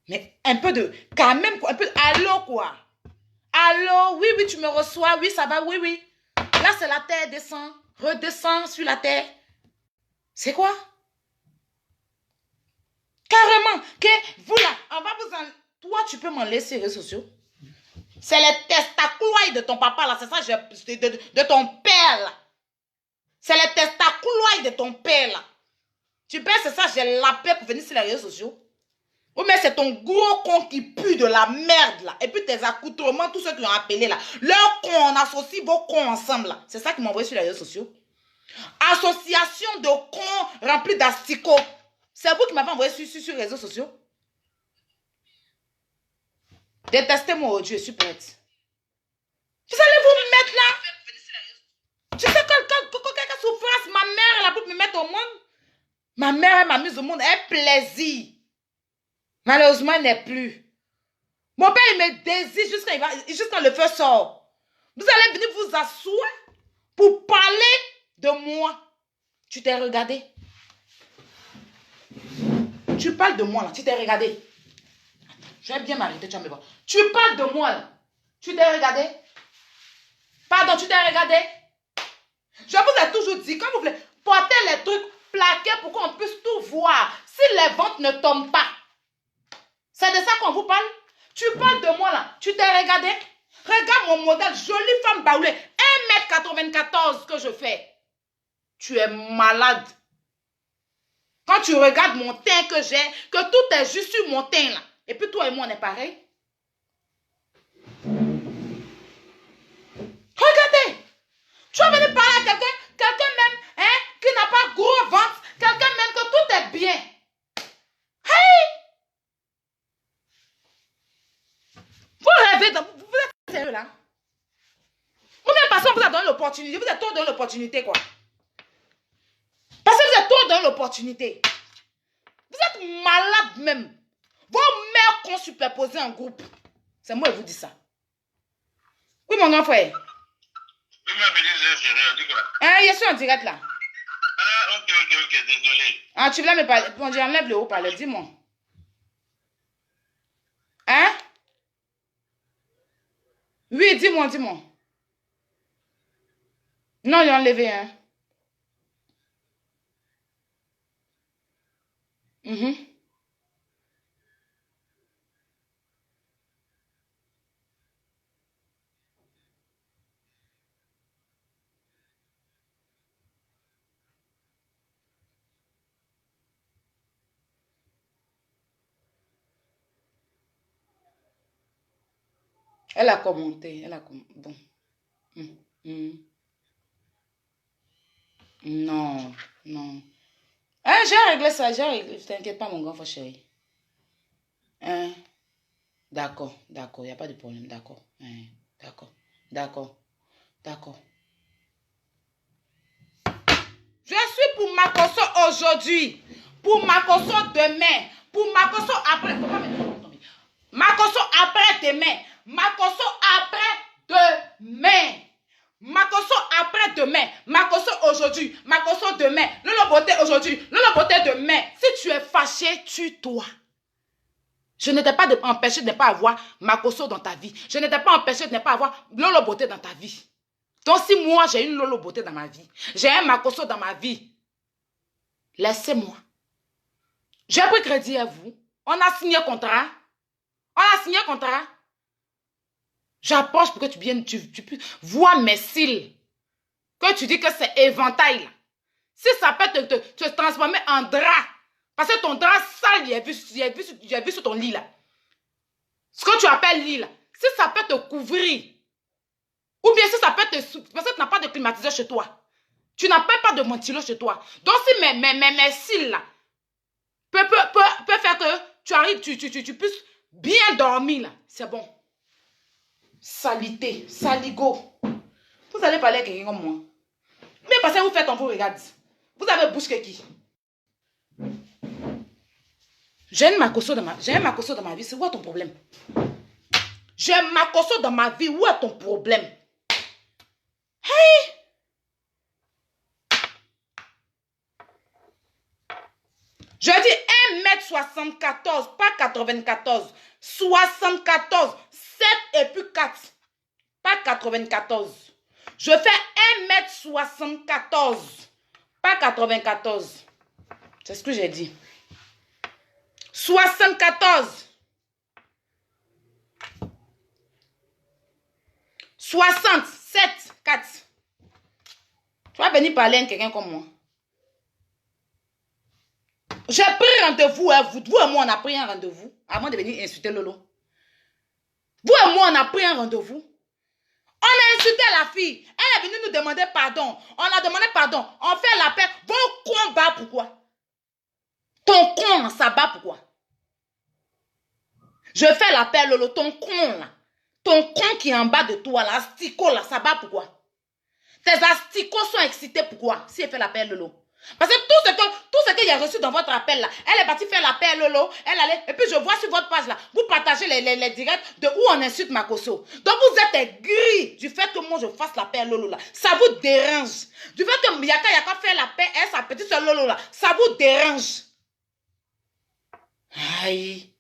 Mais un peu de... Quand même, un peu... Allô, quoi? Allô? Oui, oui, tu me reçois. Oui, ça va. Oui, oui. Là, c'est la terre. Descend. Redescend sur la terre. C'est quoi? Carrément. Que vous là, on va vous en... Toi, tu peux m'en laisser les réseaux sociaux. C'est les testacouilles de ton papa, là. C'est ça, de ton père, là. C'est les testacouilles de ton père, là. Tu penses c'est ça, j'ai la paix pour venir sur les réseaux sociaux? Ou mais c'est ton gros con qui pue de la merde, là. Et puis tes accoutrements, tous ceux qui l'ont appelé, là. Leurs cons, on associe vos cons ensemble, là. C'est ça qui m'a envoyé sur les réseaux sociaux. Association de cons remplis d'asticots. C'est vous qui m'avez envoyé sur les réseaux sociaux. Détestez-moi, oh Dieu, je suis prête. Vous allez vous mettre là. Tu sais quelle souffrance ma mère elle a pour me mettre au monde. Ma mère elle m'a mise au monde, un plaisir. Malheureusement, elle n'est plus. Mon père il me désire jusqu'à le feu sort. Vous allez venir vous asseoir pour parler de moi. Tu t'es regardé. Tu parles de moi là, tu t'es regardé. Je vais bien m'arrêter, tu vas me voir. Tu parles de moi là. Tu t'es regardé. Pardon, tu t'es regardé. Je vous ai toujours dit, quand vous voulez, porter les trucs plaqués pour qu'on puisse tout voir. Si les ventes ne tombent pas. C'est de ça qu'on vous parle. Tu parles de moi là. Tu t'es regardé. Regarde mon modèle, jolie femme baoulée. 1,94 m que je fais. Tu es malade. Quand tu regardes mon teint que j'ai, que tout est juste sur mon teint là. Et puis toi et moi on est pareil. Regardez. Tu vas venir parler à quelqu'un même hein, qui n'a pas gros ventre, quelqu'un même que tout est bien. Hey! Vous rêvez, vous êtes sérieux là? Ou même parce qu'on vous a donné l'opportunité, vous êtes trop donné l'opportunité quoi. Parce que vous êtes trop donné l'opportunité. Vous êtes malade même. Vos mères qu'on superposé en groupe. C'est moi qui vous dis ça. Oui mon grand frère. Ah, je suis en direct là. Ah, ok, désolé. Ah, tu voulais me parler. Bon, j'enlève le haut-parleur, dis-moi. Hein? Oui, dis-moi. Non, j'ai enlevé un. Elle a commenté. Elle a commenté. Bon. Non, non. Hein, j'ai réglé ça, j'ai réglé. T'inquiète pas, mon grand frère chéri. Hein? D'accord, d'accord, il n'y a pas de problème, d'accord. Hein, d'accord, d'accord, d'accord. Je suis pour Makosso aujourd'hui, pour Makosso demain, pour Makosso après. Makosso après demain, Makosso après demain. Makosso après demain, Makosso aujourd'hui, Makosso demain, Lolo Beauté aujourd'hui, Lolo Beauté demain. Si tu es fâché, tue-toi. Je ne t'ai pas empêché de ne pas avoir Makosso dans ta vie. Je ne t'ai pas empêché de ne pas avoir Lolo Beauté dans ta vie. Donc si moi j'ai une Lolo Beauté dans ma vie, j'ai un Makosso dans ma vie, laissez-moi. J'ai pris crédit à vous. On a signé contrat. On a signé contrat. J'approche pour que tu viennes, tu puisses voir mes cils. Que tu dis que c'est éventail. Si ça peut te transformer en drap. Parce que ton drap sale, j'ai vu sur ton lit là. Ce que tu appelles lit là. Si ça peut te couvrir. Ou bien si ça peut te... Parce que tu n'as pas de climatiseur chez toi. Tu n'as pas de ventilo chez toi. Donc si mes cils là peut faire que tu arrives, tu puisses bien dormir là. C'est bon. Salité, saligo. Vous allez parler à quelqu'un comme moi. Mais parce que vous faites en vous regarde. Vous avez bouche que qui? J'ai un Makosso dans ma vie. C'est où est ton problème? J'ai un Makosso dans ma vie. Où est ton problème? Hey! Je dis 1m74, pas 94. 74, 7 et puis 4. Pas 94. Je fais 1m74, pas 94. C'est ce que j'ai dit. 74. 67, 4. Tu vas venir parler à quelqu'un comme moi. J'ai pris rendez-vous, hein, vous et moi on a pris un rendez-vous avant de venir insulter Lolo. Vous et moi on a pris un rendez-vous. On a insulté la fille. Elle est venue nous demander pardon. On a demandé pardon. On fait la paix. Vos cons bat pourquoi? Ton con, ça bat pourquoi? Je fais la paix, Lolo. Ton con là. Ton con qui est en bas de toi, l'asticot là, ça bat pourquoi? Tes asticots sont excités pourquoi? Si elle fait la paix, Lolo. Parce que tout ce qu'il y a reçu dans votre appel là, elle est partie faire la paix, Lolo. Elle allait, et puis je vois sur votre page là, vous partagez les directs de où on insulte Makosso. Donc vous êtes gris du fait que moi je fasse la paix, Lolo là. Ça vous dérange. Du fait que Yaka fait la paix, elle, sa petite soeur Lolo là, ça vous dérange. Aïe.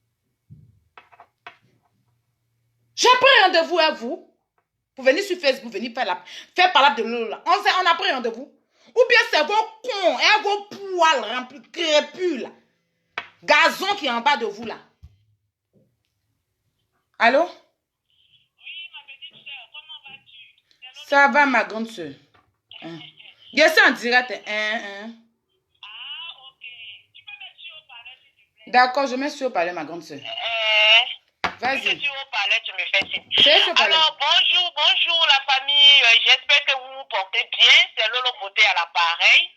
J'ai pris rendez-vous à vous. Pour venir sur Facebook, venir faire parler de Lolo là. On a pris rendez-vous. Ou bien c'est vos cons et vos poils remplis, crépus là. Gazon qui est en bas de vous là. Allô? Oui, ma petite soeur, comment vas-tu? Ça va, ma grande soeur. Je suis en direct. Ah, ok. Tu peux mettre sur haut-parleur, s'il te plaît? D'accord, je mets sur haut-parleur, ma grande soeur. Vas-y. Si tu haut-parleur, tu me fais signe. C'est sur haut-parleur. Alors, bonjour la famille. J'espère que vous vous portez bien. C'est Lolo Beauté à l'appareil.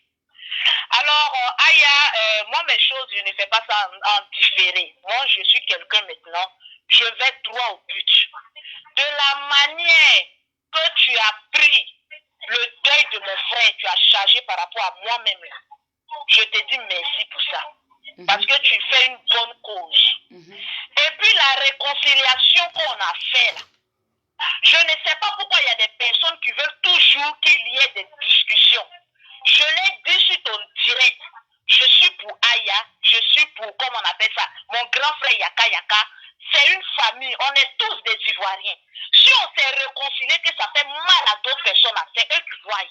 Alors, Aya, moi, mes choses, je ne fais pas ça en différé. Moi, je suis quelqu'un maintenant. Je vais droit au but. De la manière que tu as pris le deuil de mon frère, tu as chargé par rapport à moi-même là. Je te dis merci pour ça. Parce que tu fais une bonne cause. Et puis la réconciliation qu'on a fait là. Je ne sais pas pourquoi il y a des personnes qui veulent toujours qu'il y ait des discussions. Je l'ai dit sur ton direct. Je suis pour Aya, je suis pour, comment on appelle ça, mon grand frère Yaka. C'est une famille, on est tous des Ivoiriens. Si on s'est réconcilié, que ça fait mal à d'autres personnes, c'est eux qui voient.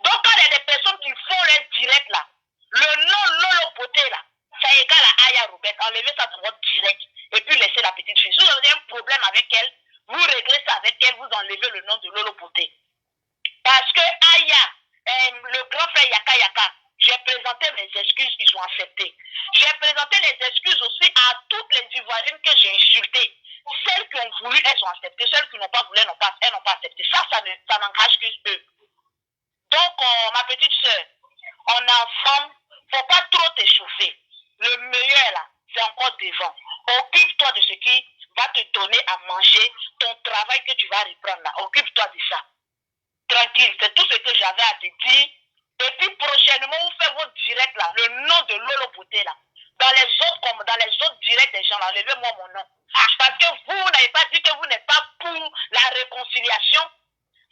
Donc quand il y a des personnes qui font leur direct là, le nom Lolo Beauté là, ça égale à Aya Robert. Enlevez ça dans votre direct et puis laissez la petite fille. Si vous avez un problème avec elle, vous réglez ça avec elle, vous enlevez le nom de Lolo Beauté. Parce que Aya, le grand frère Yaka, j'ai présenté mes excuses, ils ont accepté. J'ai présenté les excuses aussi à toutes les Ivoiriennes que j'ai insultées. celles qui ont voulu, elles ont accepté. Celles qui n'ont pas voulu, elles n'ont pas accepté. Ça n'engage que eux. Donc, ma petite soeur, en enfant, il ne faut pas trop t'échauffer. Le meilleur, là, c'est encore devant. Occupe-toi de ce qui va te donner à manger, ton travail que tu vas reprendre là. Occupe-toi de ça. Tranquille, c'est tout ce que j'avais à te dire. Et puis prochainement, vous faites votre direct là, le nom de Lolo Beauté là. Dans les autres directs des gens là, levez-moi mon nom. Parce que vous n'avez pas dit que vous n'êtes pas pour la réconciliation.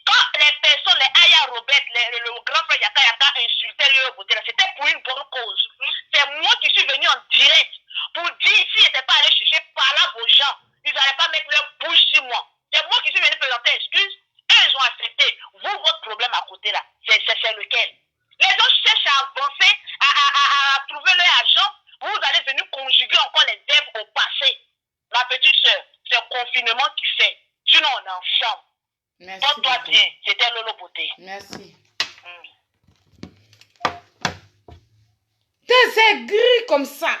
Quand les personnes, les Aya Robert, le grand frère Yaka Yaka insultaient Lolo Beauté là, c'était pour une bonne cause. C'est moi qui suis venu en direct pour dire s'ils n'étaient pas allés chercher par là vos gens, ils n'allaient pas mettre leur bouche sur moi. C'est moi qui suis venu présenter excuse. Elles ont accepté. Vous, votre problème à côté là, c'est lequel? Les gens cherchent à avancer, à trouver leur argent. Vous allez venir conjuguer encore les verbes au passé. Ma petite soeur, c'est le confinement qui fait. Sinon, on est ensemble. Merci. Porte-toi bien. C'était Lolo Beauté. Merci. Des aigris comme ça.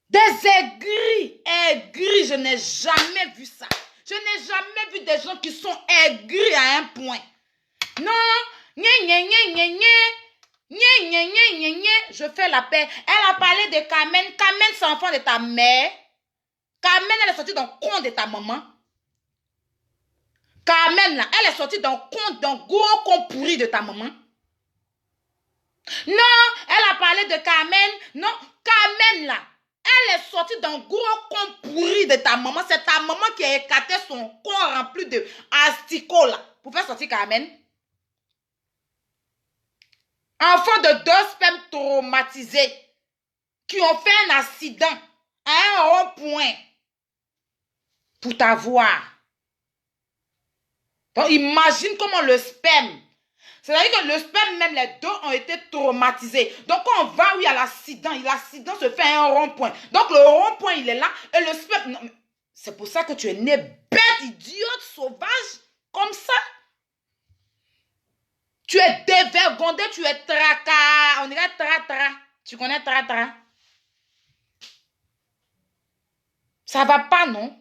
Des aigris, je n'ai jamais vu ça. Je n'ai jamais vu des gens qui sont aigris à un point. Non, je fais la paix. Elle a parlé de Carmen. Carmen, c'est l'enfant de ta mère. Carmen, elle est sortie d'un compte de ta maman. Carmen, là, elle est sortie d'un gros compte pourri de ta maman. Non, elle a parlé de Carmen. Non, Carmen, là, elle est sortie d'un gros compte pourri de ta maman. C'est ta maman qui a écarté son corps rempli de asticots, là, pour faire sortir Carmen. Enfant de 2 spermes traumatisés qui ont fait un accident à un rond-point pour t'avoir. Donc, imagine comment le sperme, c'est-à-dire que le sperme, même les deux ont été traumatisés. Donc, quand on va, oui, à l'accident se fait à un rond-point. Donc, le rond-point, il est là et le sperme... C'est pour ça que tu es né bête, idiote, sauvage, comme ça. Tu es dévergondé, tu es tracas. On dirait tra-tra. Tu connais tra-tra? Ça va pas, non?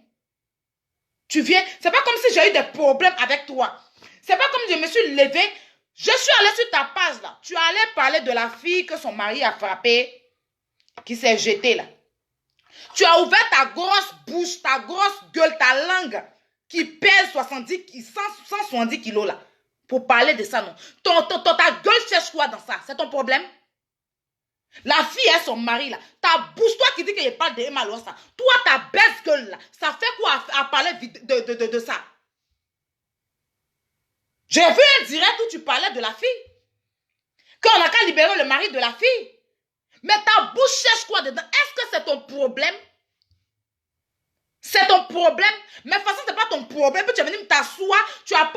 Tu viens, c'est pas comme si j'ai eu des problèmes avec toi. C'est pas comme si je me suis levée. Je suis allée sur ta page là. Tu allais parler de la fille que son mari a frappée, qui s'est jetée là. Tu as ouvert ta grosse bouche, ta grosse gueule, ta langue qui pèse 170 kilos là. Pour parler de ça, non. Ta gueule cherche quoi dans ça? C'est ton problème? La fille et son mari, là. Ta bouche, toi qui dis qu'il parle de Emma Losa. Toi, ta baisse gueule, là. Ça fait quoi à parler de ça? J'ai vu un direct où tu parlais de la fille. Qu'on n'a qu'à libérer le mari de la fille. Mais ta bouche cherche quoi dedans? Est-ce que c'est ton problème? C'est ton problème. Mais de toute façon, ce n'est pas ton problème. Puis tu es venu t'asseoir, tu as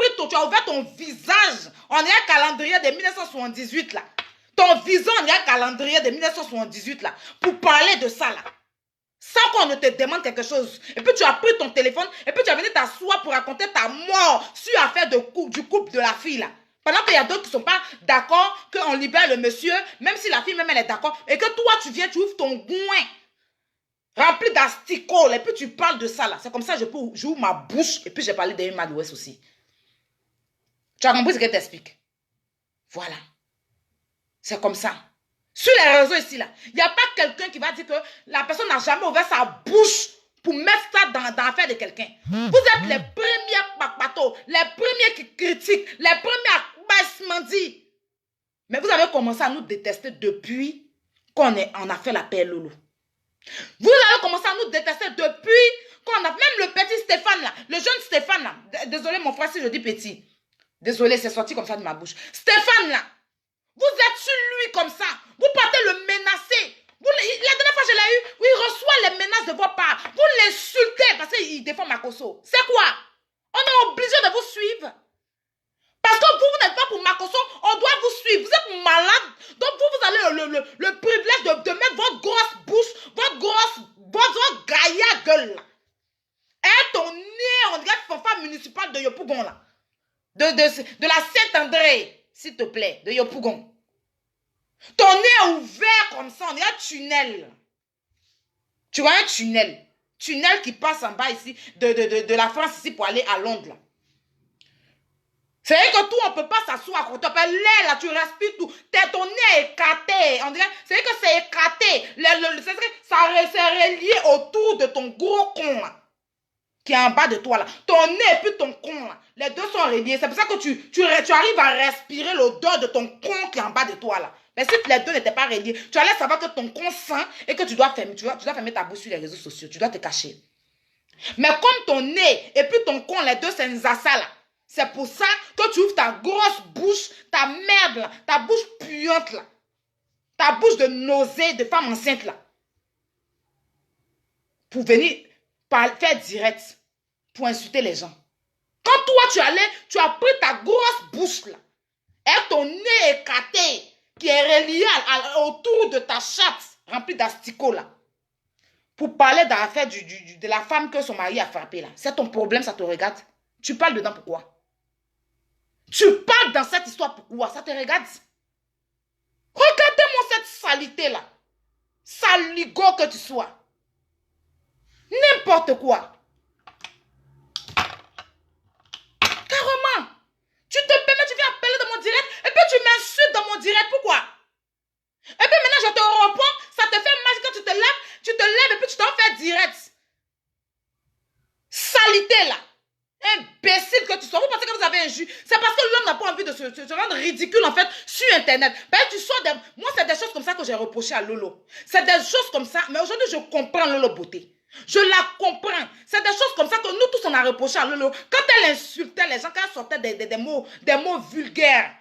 ouvert ton visage. On est à calendrier de 1978 là. Ton visage, on est à calendrier de 1978 là. Pour parler de ça là. Sans qu'on ne te demande quelque chose. Et puis tu as pris ton téléphone. Et puis tu es venu t'asseoir pour raconter ta mort sur l'affaire du couple de la fille là. Pendant qu'il y a d'autres qui ne sont pas d'accord qu'on libère le monsieur. Même si la fille même elle est d'accord. Et que toi tu viens, tu ouvres ton goin. Rempli d'asticots, et puis tu parles de ça là. C'est comme ça que j'ouvre ma bouche et puis j'ai parlé d'Emma Louest aussi. Tu as compris ce que je t'explique? Voilà. C'est comme ça. Sur les réseaux ici là, il n'y a pas quelqu'un qui va dire que la personne n'a jamais ouvert sa bouche pour mettre ça dans l'affaire de quelqu'un. Vous êtes les premiers papatos, les premiers qui critiquent, les premiers à basse-mandi. Mais vous avez commencé à nous détester depuis qu'on a fait la paix Loulou. Vous avez commencé à nous détester depuis qu'on a... Même le petit Stéphane là, le jeune Stéphane là. Désolé mon frère si je dis petit. Désolé, c'est sorti comme ça de ma bouche. Stéphane là, vous êtes sur lui comme ça. Vous partez le menacer. La dernière fois je l'ai eu, il reçoit les menaces de vos parts. Vous l'insultez parce qu'il défend Makosso. C'est quoi? On est obligé de vous suivre. Parce que vous n'êtes pas pour Makosso, on doit vous suivre. Vous êtes malade. Donc vous avez le privilège de mettre votre grosse bouche, votre gaillard gueule. Et ton nez, on dirait fanfare municipal de Yopougon là. De la Saint-André, s'il te plaît, de Yopougon. Ton nez est ouvert comme ça, on dirait un tunnel. Tu vois un tunnel. tunnel qui passe en bas ici, de la France ici pour aller à Londres. Là. C'est vrai que tout, on ne peut pas s'asseoir. Quand tu appelles l'air, là, tu respires tout. Ton nez est écarté. On dirait, c'est vrai que c'est écarté. C'est relié autour de ton gros con, là, qui est en bas de toi, là. Ton nez et puis ton con, là. Les deux sont reliés. C'est pour ça que tu arrives à respirer l'odeur de ton con qui est en bas de toi, là. Mais si les deux n'étaient pas reliés, tu allais savoir que ton con sent et que tu dois fermer ta bouche sur les réseaux sociaux. Tu dois te cacher. Mais comme ton nez et puis ton con, les deux, c'est un zassa, là. C'est pour ça que tu ouvres ta grosse bouche, ta merde là, ta bouche puante là, ta bouche de nausée de femme enceinte là, pour venir faire direct, pour insulter les gens. Quand toi tu as pris ta grosse bouche là, et ton nez écarté, qui est relié autour de ta chatte, remplie d'asticots là, pour parler de l'affaire de la femme que son mari a frappée là. C'est ton problème, ça te regarde. Tu parles dedans pourquoi? Tu parles dans cette histoire pourquoi? Ça te regarde? Regardez-moi cette salité-là. Saligo que tu sois. N'importe quoi. Carrément. Tu te permets, tu viens appeler dans mon direct et puis tu m'insultes dans mon direct. Pourquoi? Et puis maintenant je te reprends, ça te fait mal quand tu te lèves et puis tu t'en fais direct. Salité là. Imbécile que tu sois. Vous pensez que vous avez un jus? C'est parce que l'homme n'a pas envie de se rendre ridicule en fait sur internet. Ben, moi c'est des choses comme ça que j'ai reproché à Lolo. C'est des choses comme ça. Mais aujourd'hui je comprends Lolo Beauté. Je la comprends. C'est des choses comme ça que nous tous on a reproché à Lolo. Quand elle insultait les gens, quand elle sortait des mots vulgaires.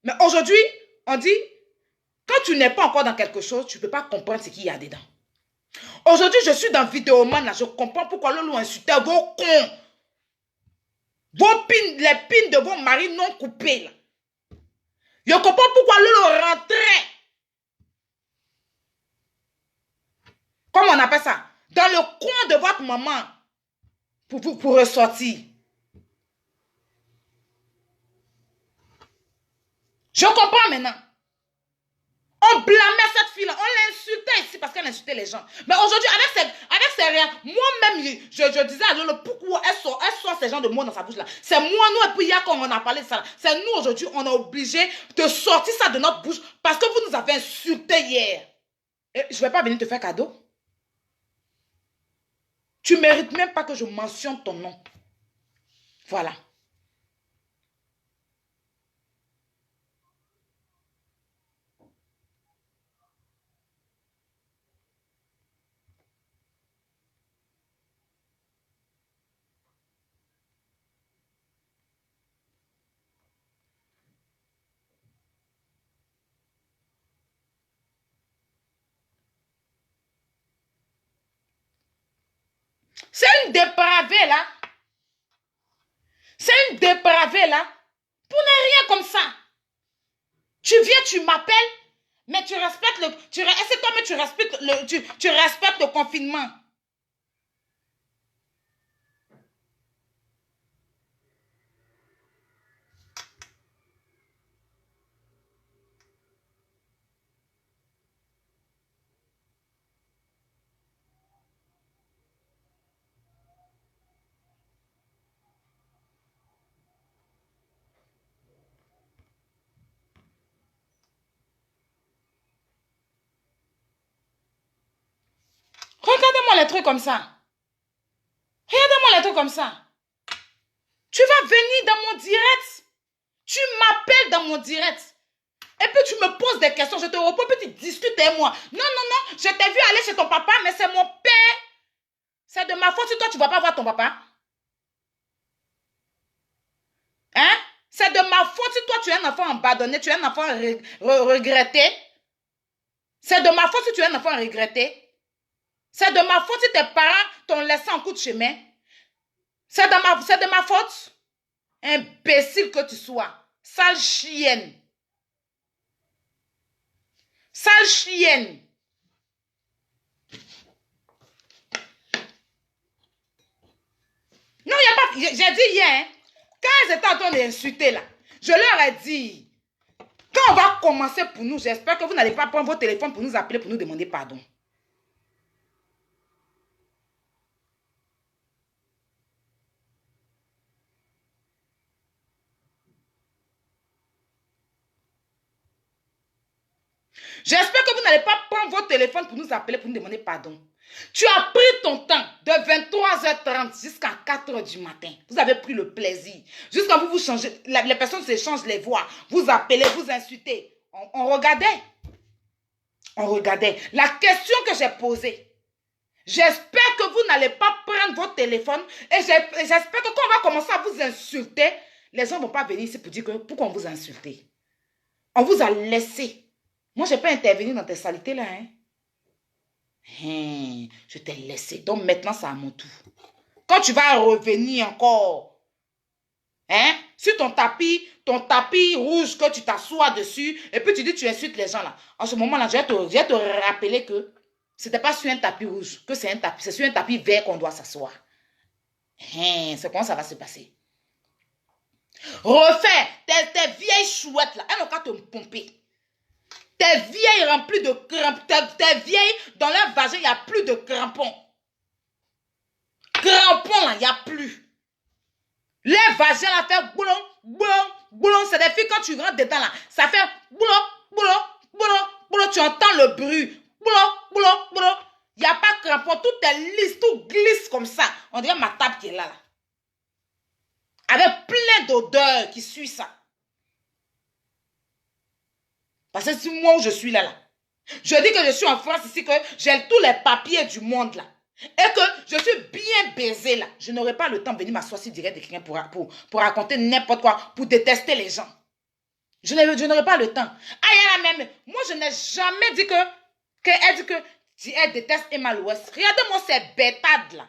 Mais aujourd'hui, on dit, quand tu n'es pas encore dans quelque chose, tu ne peux pas comprendre ce qu'il y a dedans. Aujourd'hui, je suis dans Vidéoman, là, je comprends pourquoi Lolo insultait vos cons. Les pins de vos maris non coupés. Là. Je comprends pourquoi Lolo rentrait. Comment on appelle ça? Dans le coin de votre maman. Pour ressortir. Je comprends maintenant. On blâmait cette fille-là. On l'insultait ici parce qu'elle insultait les gens. Mais aujourd'hui, avec ses rien, moi-même, je disais à Lolo, pourquoi elle sort ces gens de mots dans sa bouche là. C'est moi, nous, et puis hier, quand on a parlé de ça, c'est nous aujourd'hui, on est obligé de sortir ça de notre bouche parce que vous nous avez insulté hier. Et je ne vais pas venir te faire cadeau. Tu ne mérites même pas que je mentionne ton nom. Voilà. C'est une dépravée là. C'est une dépravée là. Pour ne rien comme ça. Tu viens, tu m'appelles, mais tu respectes est-ce que toi, mais tu respectes le confinement. Regardez-moi les trucs comme ça. Regardez-moi les trucs comme ça. Tu vas venir dans mon direct. Tu m'appelles dans mon direct. Et puis tu me poses des questions. Je te réponds, puis tu discutes avec moi. Non, non, non. Je t'ai vu aller chez ton papa, mais c'est mon père. C'est de ma faute si toi, tu ne vas pas voir ton papa. Hein? C'est de ma faute si toi, tu es un enfant abandonné, tu es un enfant regretté. C'est de ma faute si tu es un enfant regretté. C'est de ma faute si tes parents t'ont laissé en coup de chemin. C'est de ma faute. Imbécile que tu sois. Sale chienne. Sale chienne. Non, il n'y a pas... J'ai dit hier, hein, quand ils étaient en train d'insulter là, je leur ai dit, quand on va commencer pour nous, j'espère que vous n'allez pas prendre vos téléphones pour nous appeler, pour nous demander pardon. J'espère que vous n'allez pas prendre votre téléphone pour nous appeler, pour nous demander pardon. Tu as pris ton temps de 23h30 jusqu'à 4h du matin. Vous avez pris le plaisir. Jusqu'à vous changez, les personnes s'échangent les voix. Vous appelez, vous insultez. On regardait. On regardait. La question que j'ai posée, j'espère que vous n'allez pas prendre votre téléphone et j'espère que quand on va commencer à vous insulter, les gens ne vont pas venir ici pour dire que pourquoi on vous a insulté. On vous a laissé. Moi, je n'ai pas intervenu dans tes saletés là. Hein? Je t'ai laissé. Donc maintenant, c'est à mon tour. Quand tu vas revenir encore, hein, sur ton tapis rouge que tu t'assois dessus, et puis tu dis tu insultes les gens là. En ce moment-là, je vais te rappeler que ce n'était pas sur un tapis rouge, que c'est sur un tapis vert qu'on doit s'asseoir. C'est comment ça va se passer. Refais tes vieilles chouettes là. Elles n'ont qu'à te pomper. Tes vieilles remplies de crampons. Tes vieilles, dans leur vagin, il n'y a plus de crampons. Crampons là, il n'y a plus. Les vagins là fait boulon, boulon, boulon. C'est des filles quand tu rentres dedans là. Ça fait boulon, boulon, boulon, boulon. Tu entends le bruit. Boulon, boulon, boulon. Il n'y a pas de crampons. Tout est lisse, tout glisse comme ça. On dirait ma table qui est là. Avec plein d'odeurs qui suit ça. Parce que si moi je suis là, je dis que je suis en France ici, que j'ai tous les papiers du monde là. Et que je suis bien baisée là. Je n'aurai pas le temps de venir m'asseoir sur direct de quelqu'un pour raconter n'importe quoi, pour détester les gens. Je n'aurai pas le temps. Ah, même, moi je n'ai jamais dit qu'elle dit que elle déteste Emma Louest. Regardez-moi ces bêtades là.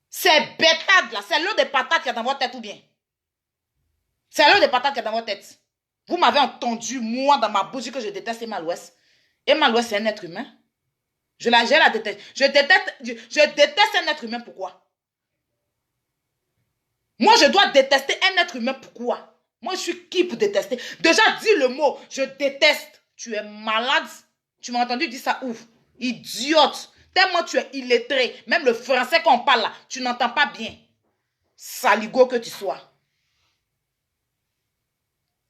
Ces bêtades là, c'est l'eau de patates qui est dans votre tête ou bien? C'est l'eau de patates qui est dans votre tête. Vous m'avez entendu, moi, dans ma bouche, que je déteste Emma Louest. Emma Louest, c'est un être humain. Je la déteste. Je déteste un être humain, pourquoi? Moi, je dois détester un être humain, pourquoi? Moi, je suis qui pour détester? Déjà, dis le mot, je déteste. Tu es malade. Tu m'as entendu dire ça ouf. Idiote. Tellement tu es illettré. Même le français qu'on parle là, tu n'entends pas bien. Saligo que tu sois.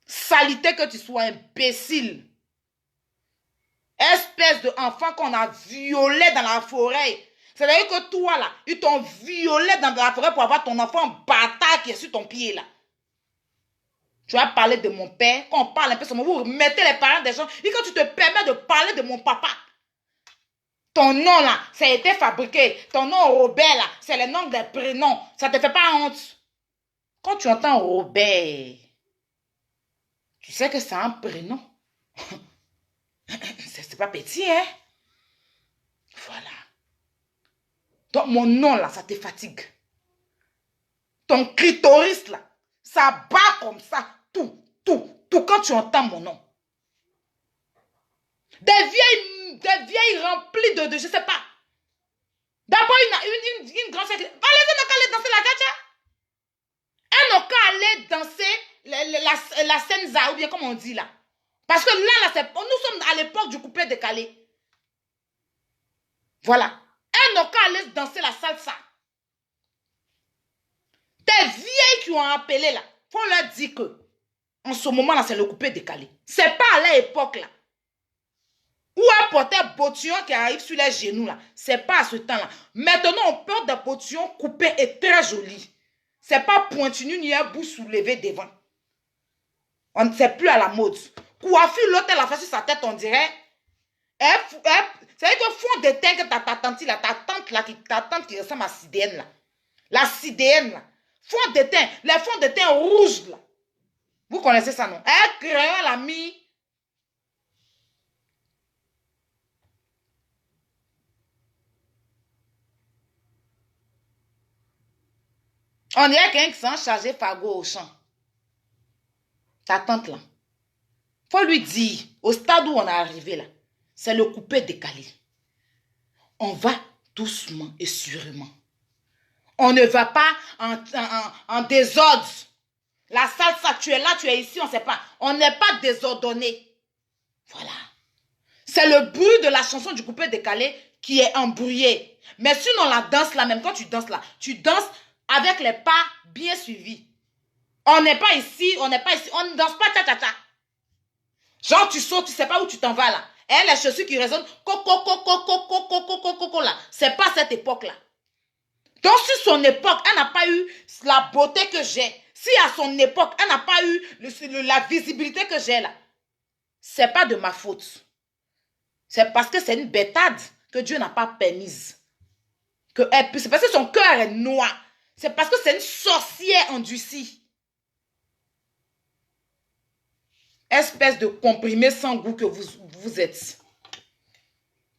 Salité que tu sois, imbécile. Espèce d'enfant qu'on a violé dans la forêt. C'est-à-dire que toi là, ils t'ont violé dans la forêt pour avoir ton enfant bâtard qui est sur ton pied là. Tu vas parler de mon père. Quand on parle un peu sur moi, vous mettez les parents des gens. Et quand tu te permets de parler de mon papa, ton nom là, ça a été fabriqué. Ton nom Robert là, c'est le nom des prénoms. Ça te fait pas honte. Quand tu entends Robert, tu sais que c'est un prénom. C'est pas petit, hein? Voilà. Donc, mon nom, là, ça te fatigue. Ton clitoris, là, ça bat comme ça. Tout, quand tu entends mon nom. Des vieilles remplies de je sais pas. D'abord, une grande... Allez, aller danser la gacha. Elles n'ont qu'à aller danser la senza, ou bien comme on dit là. Parce que là, nous sommes à l'époque du couplet décalé. Voilà. Elles n'ont qu'à aller danser la salsa. Tes vieilles qui ont appelé là, faut leur dire que en ce moment là, c'est le couplet décalé. C'est pas à l'époque là. Où elle portait bottillon qui arrive sur les genoux là. C'est pas à ce temps là. Maintenant, on porte des bottillons coupés et très jolis. C'est pas pointu ni un bout soulevé devant. On ne sait plus à la mode. Coiffure, l'autre, elle a fait sur sa tête, on dirait. C'est que fond de teint que ta tante là, ta tante qui ressemble à Sidéenne là. La Sidéenne là. Fond de teint, les fonds de teint rouges là. Vous connaissez ça, non? Elle crayon l'a mis. On dirait quelqu'un qui s'en chargé Fago au champ. Ta tante là. Faut lui dire, au stade où on est arrivé là, c'est le coupé décalé. On va doucement et sûrement. On ne va pas en désordre. La salsa, tu es là, tu es ici, on ne sait pas. On n'est pas désordonné. Voilà. C'est le bruit de la chanson du coupé décalé qui est embrouillé. Mais sinon, la danse là, même quand tu danses là, tu danses avec les pas bien suivis. On n'est pas ici, on ne danse pas tcha-tcha-tcha. Genre, tu sautes, tu sais pas où tu t'en vas là. Et les chaussures qui résonnent, coco, coco, coco, coco, coco, coco là. C'est pas cette époque-là. Donc, sur son époque, elle n'a pas eu la beauté que j'ai. Si à son époque, elle n'a pas eu la visibilité que j'ai là, c'est pas de ma faute. C'est parce que c'est une bêtade que Dieu n'a pas permise. C'est parce que son cœur est noir. C'est parce que c'est une sorcière endurcie. Espèce de comprimé sans goût que vous êtes.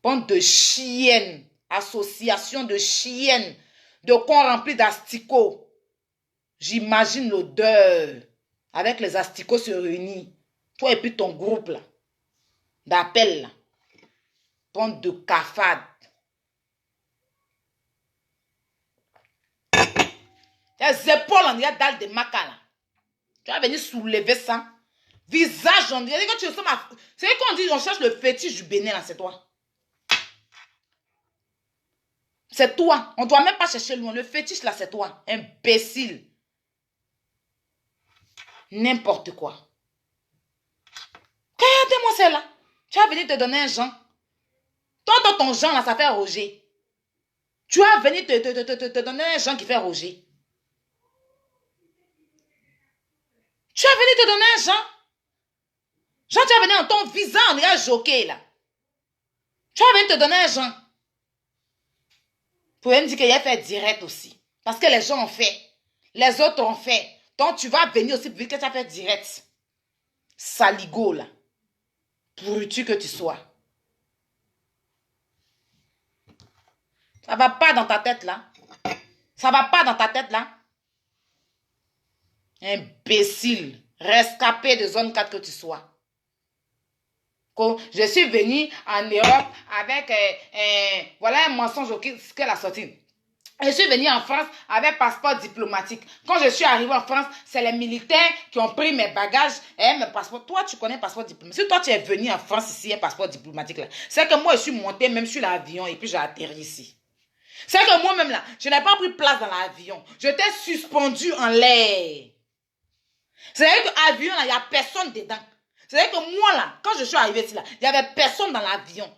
Bande de chiennes. Association de chiennes. De cons remplis d'asticots. J'imagine l'odeur. Avec les asticots se réunissent. Toi et puis ton groupe là. D'appel là. Bande de cafades. Les épaules en dirait dalle de maca là. Tu vas venir soulever ça. Visage en dirait que tu ressembles à... C'est qu'on dit on cherche le fétiche du Bénin là, c'est toi. C'est toi. On ne doit même pas chercher loin. Le fétiche là, c'est toi. Imbécile. N'importe quoi. Regardez-moi celle-là. Tu vas venir te donner un Jean. Toi, dans ton Jean là, ça fait Roger. Tu vas venir te donner un Jean qui fait Roger. Tu vas venir te donner un Jean. Jean, tu vas venir dans ton visage, on dirait jockey là. Tu vas venir te donner un Jean. Vous pouvez me dire qu'il a fait direct aussi. Parce que les gens ont fait. Les autres ont fait. Donc tu vas venir aussi vite que tu as fait direct. Saligo là. Pourru-tu que tu sois. Ça va pas dans ta tête là. Ça va pas dans ta tête là. Imbécile. Rescapé de zone 4 que tu sois. Je suis venue en Europe avec voilà un mensonge qu'elle a sorti. Je suis venue en France avec passeport diplomatique. Quand je suis arrivée en France, c'est les militaires qui ont pris mes bagages et mes passeports. Toi, tu connais passeport diplomatique. Si toi, tu es venu en France ici, un passeport diplomatique là, c'est que moi, je suis montée même sur l'avion et puis j'ai atterri ici. C'est que moi-même là, je n'ai pas pris place dans l'avion. Je t'ai suspendu en l'air. C'est-à-dire que l'avion là, il n'y a personne dedans. C'est-à-dire que moi là, quand je suis arrivée ici là, il n'y avait personne dans l'avion.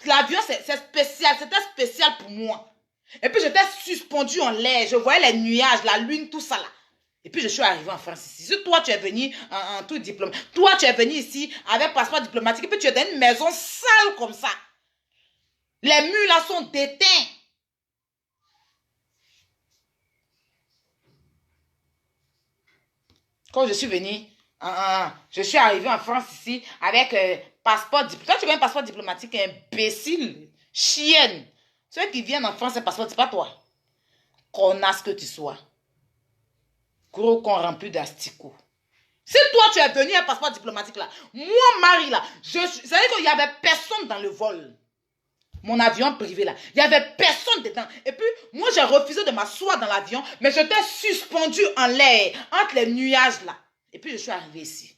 L'avion, c'est spécial, c'était spécial pour moi. Et puis j'étais suspendue en l'air, je voyais les nuages, la lune, tout ça là. Et puis je suis arrivée en France ici. Si toi tu es venu en tout diplôme, toi tu es venu ici avec passeport diplomatique et puis tu es dans une maison sale comme ça. Les murs là sont déteints. Quand je suis venue, je suis arrivée en France ici avec passeport diplomatique. Toi tu as un passeport diplomatique, imbécile, chienne. Ceux qui viennent en France, c'est passeport, c'est pas toi. Connasse que tu sois. Gros con rempli d'asticots. Si toi, tu es venu à un passeport diplomatique là, moi, Marie là, c'est-à-dire qu'il n'y avait personne dans le vol. Mon avion privé là, il n'y avait personne dedans. Et puis, moi, j'ai refusé de m'asseoir dans l'avion, mais j'étais suspendue en l'air, entre les nuages là. Et puis, je suis arrivée ici.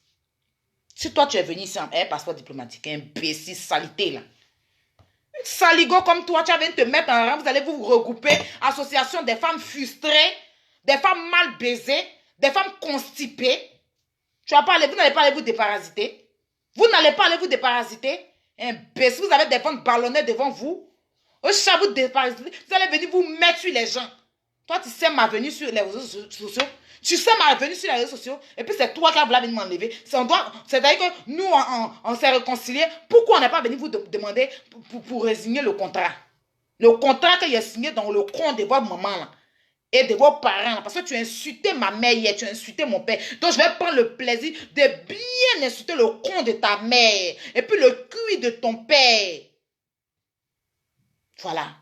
Si toi, tu es venu ici en un passeport diplomatique, imbécile, salité là. Saligo comme toi, tu vas te mettre en rang, vous allez vous regrouper, association des femmes frustrées, des femmes mal baisées, des femmes constipées. Vous n'allez pas aller vous déparasiter. Vous n'allez pas aller vous déparasiter. Imbécile, vous avez des ventres ballonnés devant vous. Au chat, vous déparasiter. Vous allez venir vous mettre sur les gens. Toi, tu sais ma venue sur les réseaux sociaux. Tu sais ma venue sur les réseaux sociaux. Et puis c'est toi qui as voulu venir m'enlever. C'est-à-dire que nous, on s'est réconciliés. Pourquoi on n'est pas venu vous demander pour résigner le contrat? Le contrat qu'il a signé dans le compte de votre maman là, et de vos parents. Là, parce que tu as insulté ma mère hier, tu as insulté mon père. Donc je vais prendre le plaisir de bien insulter le compte de ta mère. Et puis le cul de ton père. Voilà.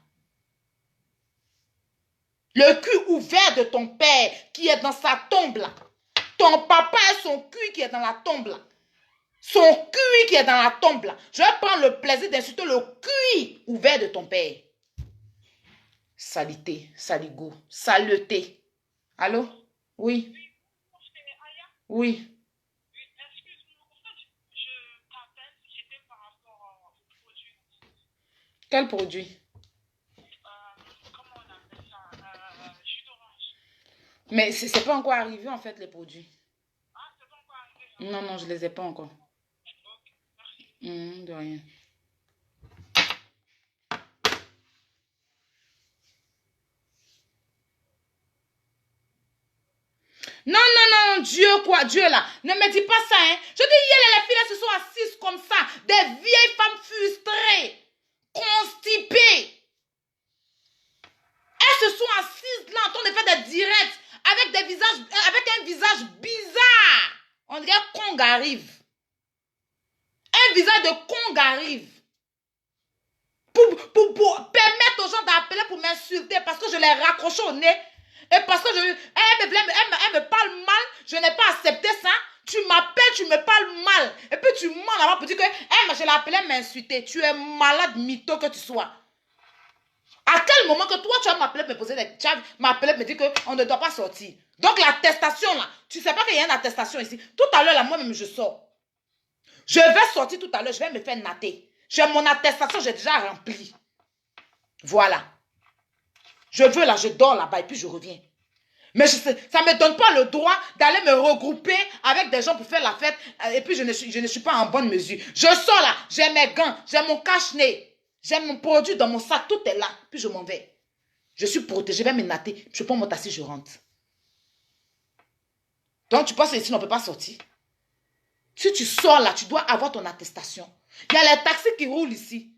Le cul ouvert de ton père qui est dans sa tombe là. Ton papa et son cul qui est dans la tombe là. Son cul qui est dans la tombe là. Je vais prendre le plaisir d'insulter le cul ouvert de ton père. Salité, saligo, saleté. Allô? Oui. Oui. Excuse-moi, en fait, je t'appelle, c'était par rapport au produit. Quel produit? Comment on appelle ça? Jus d'orange. Mais c'est pas encore arrivé en fait les produits. Ah, c'est pas encore arrivé. Non, non, je les ai pas encore. Ok. De rien. Non, non, non, Dieu quoi, Dieu là. Ne me dis pas ça, hein. Je dis, hier, les filles là se sont assises comme ça. Des vieilles femmes frustrées, constipées. Elles se sont assises là en train de faire des directs avec des visages, avec un visage bizarre. On dirait Kong arrive. Un visage de Kong arrive. Pour permettre aux gens d'appeler pour m'insulter parce que je les raccroche au nez. Et parce que elle me parle mal, je n'ai pas accepté ça. Tu m'appelles, tu me parles mal. Et puis tu mens là-bas pour dire que je l'ai appelée m'insulter. Tu es malade, mytho que tu sois. À quel moment que toi, tu vas m'appeler, me poser des... Tu vas m'appeler, me dire qu'on ne doit pas sortir. Donc l'attestation là, tu ne sais pas qu'il y a une attestation ici. Tout à l'heure là, moi-même je sors. Je vais sortir tout à l'heure, je vais me faire natter. J'ai mon attestation, j'ai déjà rempli. Voilà. Je veux là, je dors là-bas et puis je reviens. Mais ça ne me donne pas le droit d'aller me regrouper avec des gens pour faire la fête et puis je ne suis pas en bonne mesure. Je sors là, j'ai mes gants, j'ai mon cache-nez, j'ai mon produit dans mon sac, tout est là. Puis je m'en vais. Je suis protégée, je vais me natter. Je prends mon taxi, je rentre. Donc tu penses ici, on ne peut pas sortir. Si tu sors là, tu dois avoir ton attestation. Il y a les taxis qui roulent ici.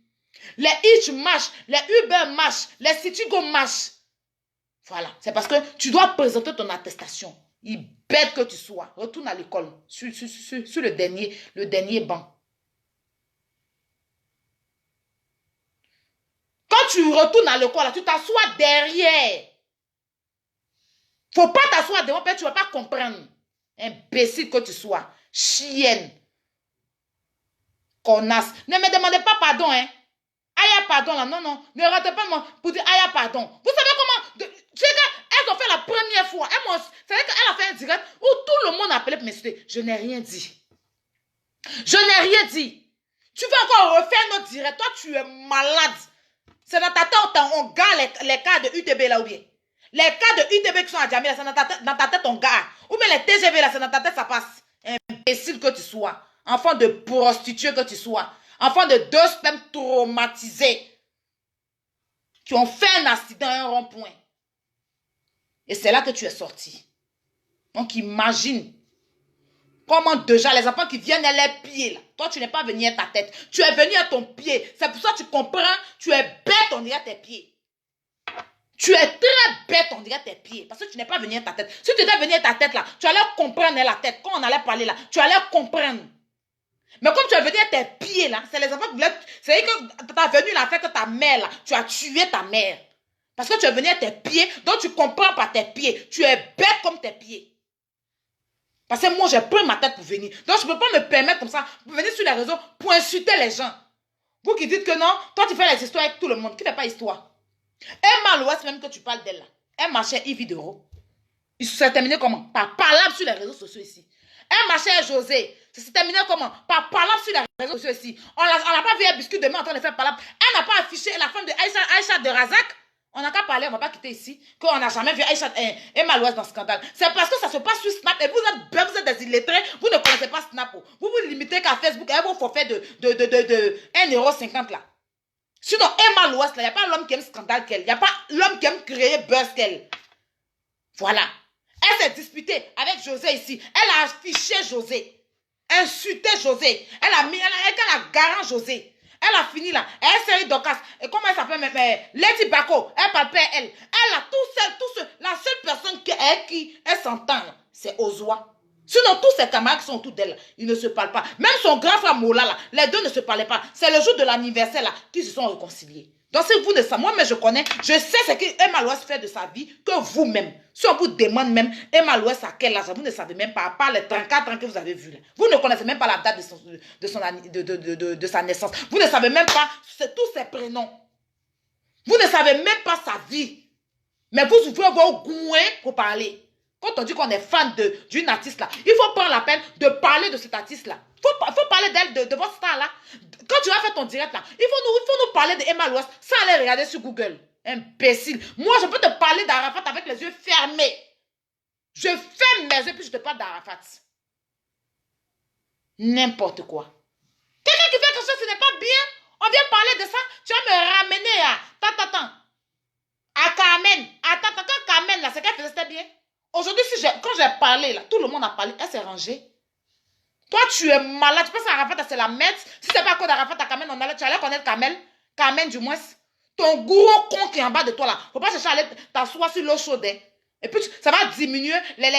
Les Hitch marchent, les Uber marchent, les Citigo marchent. Voilà, c'est parce que tu dois présenter ton attestation. Il bête que tu sois. Retourne à l'école, sur le dernier banc. Quand tu retournes à l'école, tu t'assois derrière. Faut pas t'asseoir devant, tu ne vas pas comprendre. Imbécile que tu sois. Chienne. Connasse. Ne me demandez pas pardon, hein. Aya pardon là, non, non. Ne ratez pas moi pour dire aya pardon. Vous savez comment... Tu sais qu'elles ont fait la première fois. C'est vrai qu'elle a fait un direct où tout le monde appelait pour m'insulter. Je n'ai rien dit. Je n'ai rien dit. Tu vas encore refaire notre direct. Toi, tu es malade. C'est dans ta tête, on garde les cas de UTB là ou bien. Les cas de UTB qui sont à Djamila, c'est dans ta tête, on garde. Ou bien les TGV là, c'est dans ta tête, ça passe. Imbécile que tu sois. Enfant de prostituée que tu sois. Enfant de 2 spermes traumatisés. Qui ont fait un accident à un rond-point. Et c'est là que tu es sorti. Donc imagine. Comment déjà les enfants qui viennent à les pieds là. Toi tu n'es pas venu à ta tête. Tu es venu à ton pied. C'est pour ça que tu comprends. Tu es bête on dirait tes pieds. Tu es très bête on dirait tes pieds. Parce que tu n'es pas venu à ta tête. Si tu étais venu à ta tête là. Tu allais comprendre la tête. Quand on allait parler là. Tu allais comprendre. Mais comme tu es venu à tes pieds là. C'est les enfants qui voulaient. C'est que tu as venu là faire que ta mère là. Tu as tué ta mère. Parce que tu es venu à tes pieds. Donc tu comprends par tes pieds. Tu es bête comme tes pieds. Parce que moi, j'ai pris ma tête pour venir. Donc, je ne peux pas me permettre comme ça, pour venir sur les réseaux, pour insulter les gens. Vous qui dites que non, toi, tu fais les histoires avec tout le monde. Qui ne fait pas histoire? Emma l'Ouest, même que tu parles d'elle là. Elle marchait Yves Dero. Il s'est terminé comment? Par parlable sur les réseaux sociaux ici. Elle marchait José. Ça s'est terminé comment? Par parlable sur les réseaux sociaux ici. On n'a pas vu un biscuit de main en train de faire parlable. Elle n'a pas affiché la femme de Aïcha de Razak. On n'a qu'à parler, on ne va pas quitter ici. Qu'on n'a jamais vu Aïcha Emma l'Ouest dans ce scandale. C'est parce que ça se passe sur Snap et vous êtes des illettrés, vous ne connaissez pas Snap. Vous vous limitez qu'à Facebook et vos forfaits de 1,50 € là. Sinon, Emma l'Ouest, il n'y a pas l'homme qui aime scandale qu'elle. Il n'y a pas l'homme qui aime créer buzz qu'elle. Voilà. Elle s'est disputée avec José ici. Elle a affiché José. Insulté José. Elle a garant José. Elle a fini là. Elle s'est Docas. Et comment elle s'appelle? Lady Bako. Elle parle elle. Elle a tout seul. La seule personne qui elle s'entend, c'est Ozoa. Sinon, tous ses camarades qui sont autour d'elle, ils ne se parlent pas. Même son grand frère Mola, là, les deux ne se parlaient pas. C'est le jour de l'anniversaire là qu'ils se sont réconciliés. Donc, si vous ne savez, moi, mais je connais, je sais ce qu'Emma l'Ouest fait de sa vie que vous-même. Si on vous demande même, Emma l'Ouest à quel âge, vous ne savez même pas, à part les 34 ans que vous avez vus là. Vous ne connaissez même pas la date de sa naissance. Vous ne savez même pas tous ses prénoms. Vous ne savez même pas sa vie. Mais vous ouvrez vos goûts pour parler. Quand on dit qu'on est fan d'une artiste là, il faut prendre la peine de parler de cet artiste là. Il faut parler d'elle, de votre star là. Quand tu vas faire ton direct là, il faut nous parler d'Emma l'Ouest sans aller regarder sur Google. Imbécile. Moi, je peux te parler d'Arafat avec les yeux fermés. Je ferme mes yeux puis je te parle d'Arafat. N'importe quoi. Quelqu'un qui fait On vient parler de ça. Tu vas me ramener à... Attends. À Carmen. Attends, quand Carmen, là, c'est qu'elle faisait, c'était bien. Aujourd'hui, quand j'ai parlé, là, tout le monde a parlé. Elle s'est rangée. Toi, tu es malade. Tu penses qu'Arafat, c'est la maître. Si c'est pas à cause d'Arafat, à Carmen, tu allais connaître Carmen, du moins. Ton gros con qui est en bas de toi, là. Faut pas chercher à aller t'asseoir sur l'eau chaude. Hein. Et puis, ça va diminuer les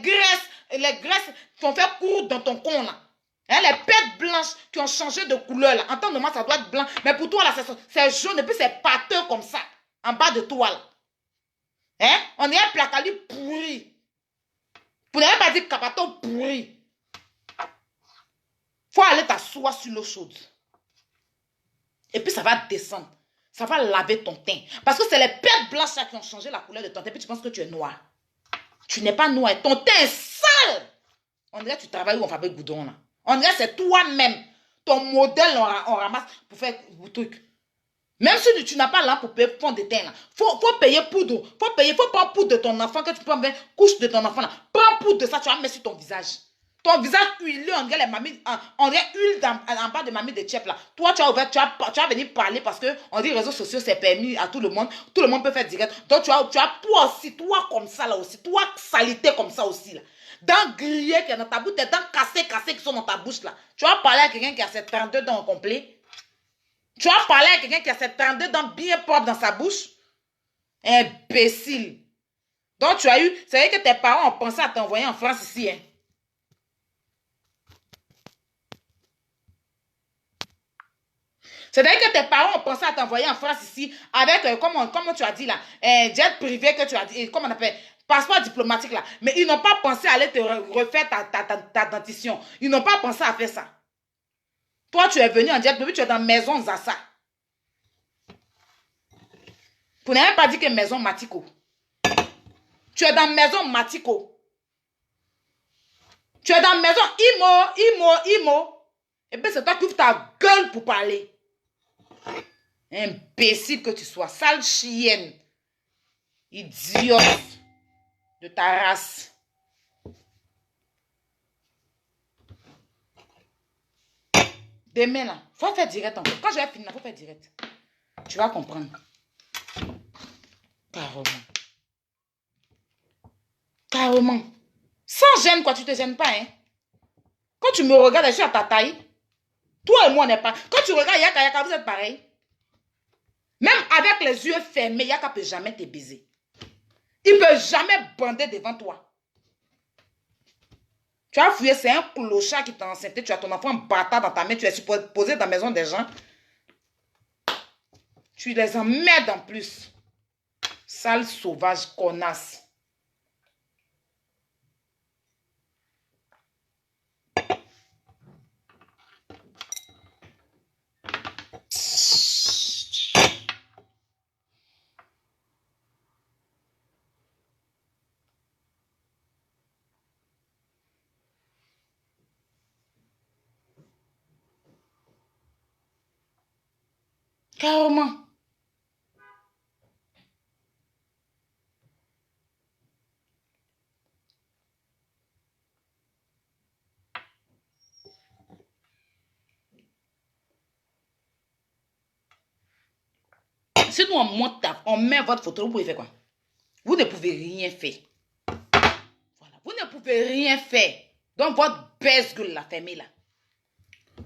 graisses qui ont fait court dans ton con, là. Hein, les pètes blanches qui ont changé de couleur, là. Entends-moi, ça doit être blanc. Mais pour toi, là, c'est jaune. Et puis, c'est pâteux comme ça. En bas de toi, là. Hein? On est un placali pourri. Vous n'avez pas dit capato pourri. Faut aller t'asseoir sur l'eau chaude. Et puis, ça va descendre. Ça va laver ton teint. Parce que c'est les perles blanches qui ont changé la couleur de ton teint. Et puis tu penses que tu es noir. Tu n'es pas noir. Ton teint est sale. On dirait que tu travailles où on fabrique goudron là. On dirait que c'est toi-même. Ton modèle, on ramasse pour faire vos trucs. Même si tu n'as pas là pour payer fond de teint là. Faut payer poudre. Faut prendre poudre de ton enfant. Quand tu prends couche de ton enfant là. Prends poudre de ça, tu vas mettre sur ton visage. Ton visage huileux, on dirait les mamies, on dirait huile en bas de mamie de Tchèp là. Toi, tu vas venir parler parce que on dit réseaux sociaux, c'est permis à tout le monde. Tout le monde peut faire direct. Donc, tu as toi aussi, toi comme ça là aussi. Toi salité comme ça aussi là. Dents grillées qui est dans ta bouche, tes dents cassées qui sont dans ta bouche là. Tu vas parler à quelqu'un qui a ses 32 dents au complet. Tu vas parler à quelqu'un qui a ses 32 dents bien propres dans sa bouche. Imbécile. Donc, c'est vrai que tes parents ont pensé à t'envoyer en France ici, hein. C'est-à-dire que tes parents ont pensé à t'envoyer en France ici avec, comment tu as dit là, un jet privé que tu as dit, comment on appelle, passeport diplomatique là. Mais ils n'ont pas pensé à aller te refaire ta dentition. Ils n'ont pas pensé à faire ça. Toi, tu es venu en jet privé, tu es dans maison Zassa. Vous n'avez pas dit que maison Matiko. Tu es dans maison Matiko. Tu es dans maison Imo. Et bien c'est toi qui ouvres ta gueule pour parler. Imbécile que tu sois, sale chienne, idiote de ta race. Demain là, faut faire direct encore. Quand je vais finir, faut faire direct. Tu vas comprendre. Carrément. Sans gêne quoi, tu te gênes pas hein. Quand tu me regardes, je suis à ta taille. Toi et moi on n'est pas. Quand tu regardes Yaka, vous êtes pareil. Même avec les yeux fermés, Yaka peut jamais te baiser. Il ne peut jamais bander devant toi. Tu as fouillé, c'est un clochard qui t'a enceinté. Tu as ton enfant bâtard dans ta main. Tu es supposé dans la maison des gens. Tu les emmerdes en plus. Sale sauvage connasse. Carrément. Si nous on met votre photo, vous pouvez faire quoi? Vous ne pouvez rien faire. Voilà. Vous ne pouvez rien faire. Donc votre baisse-gueule, la fermée là.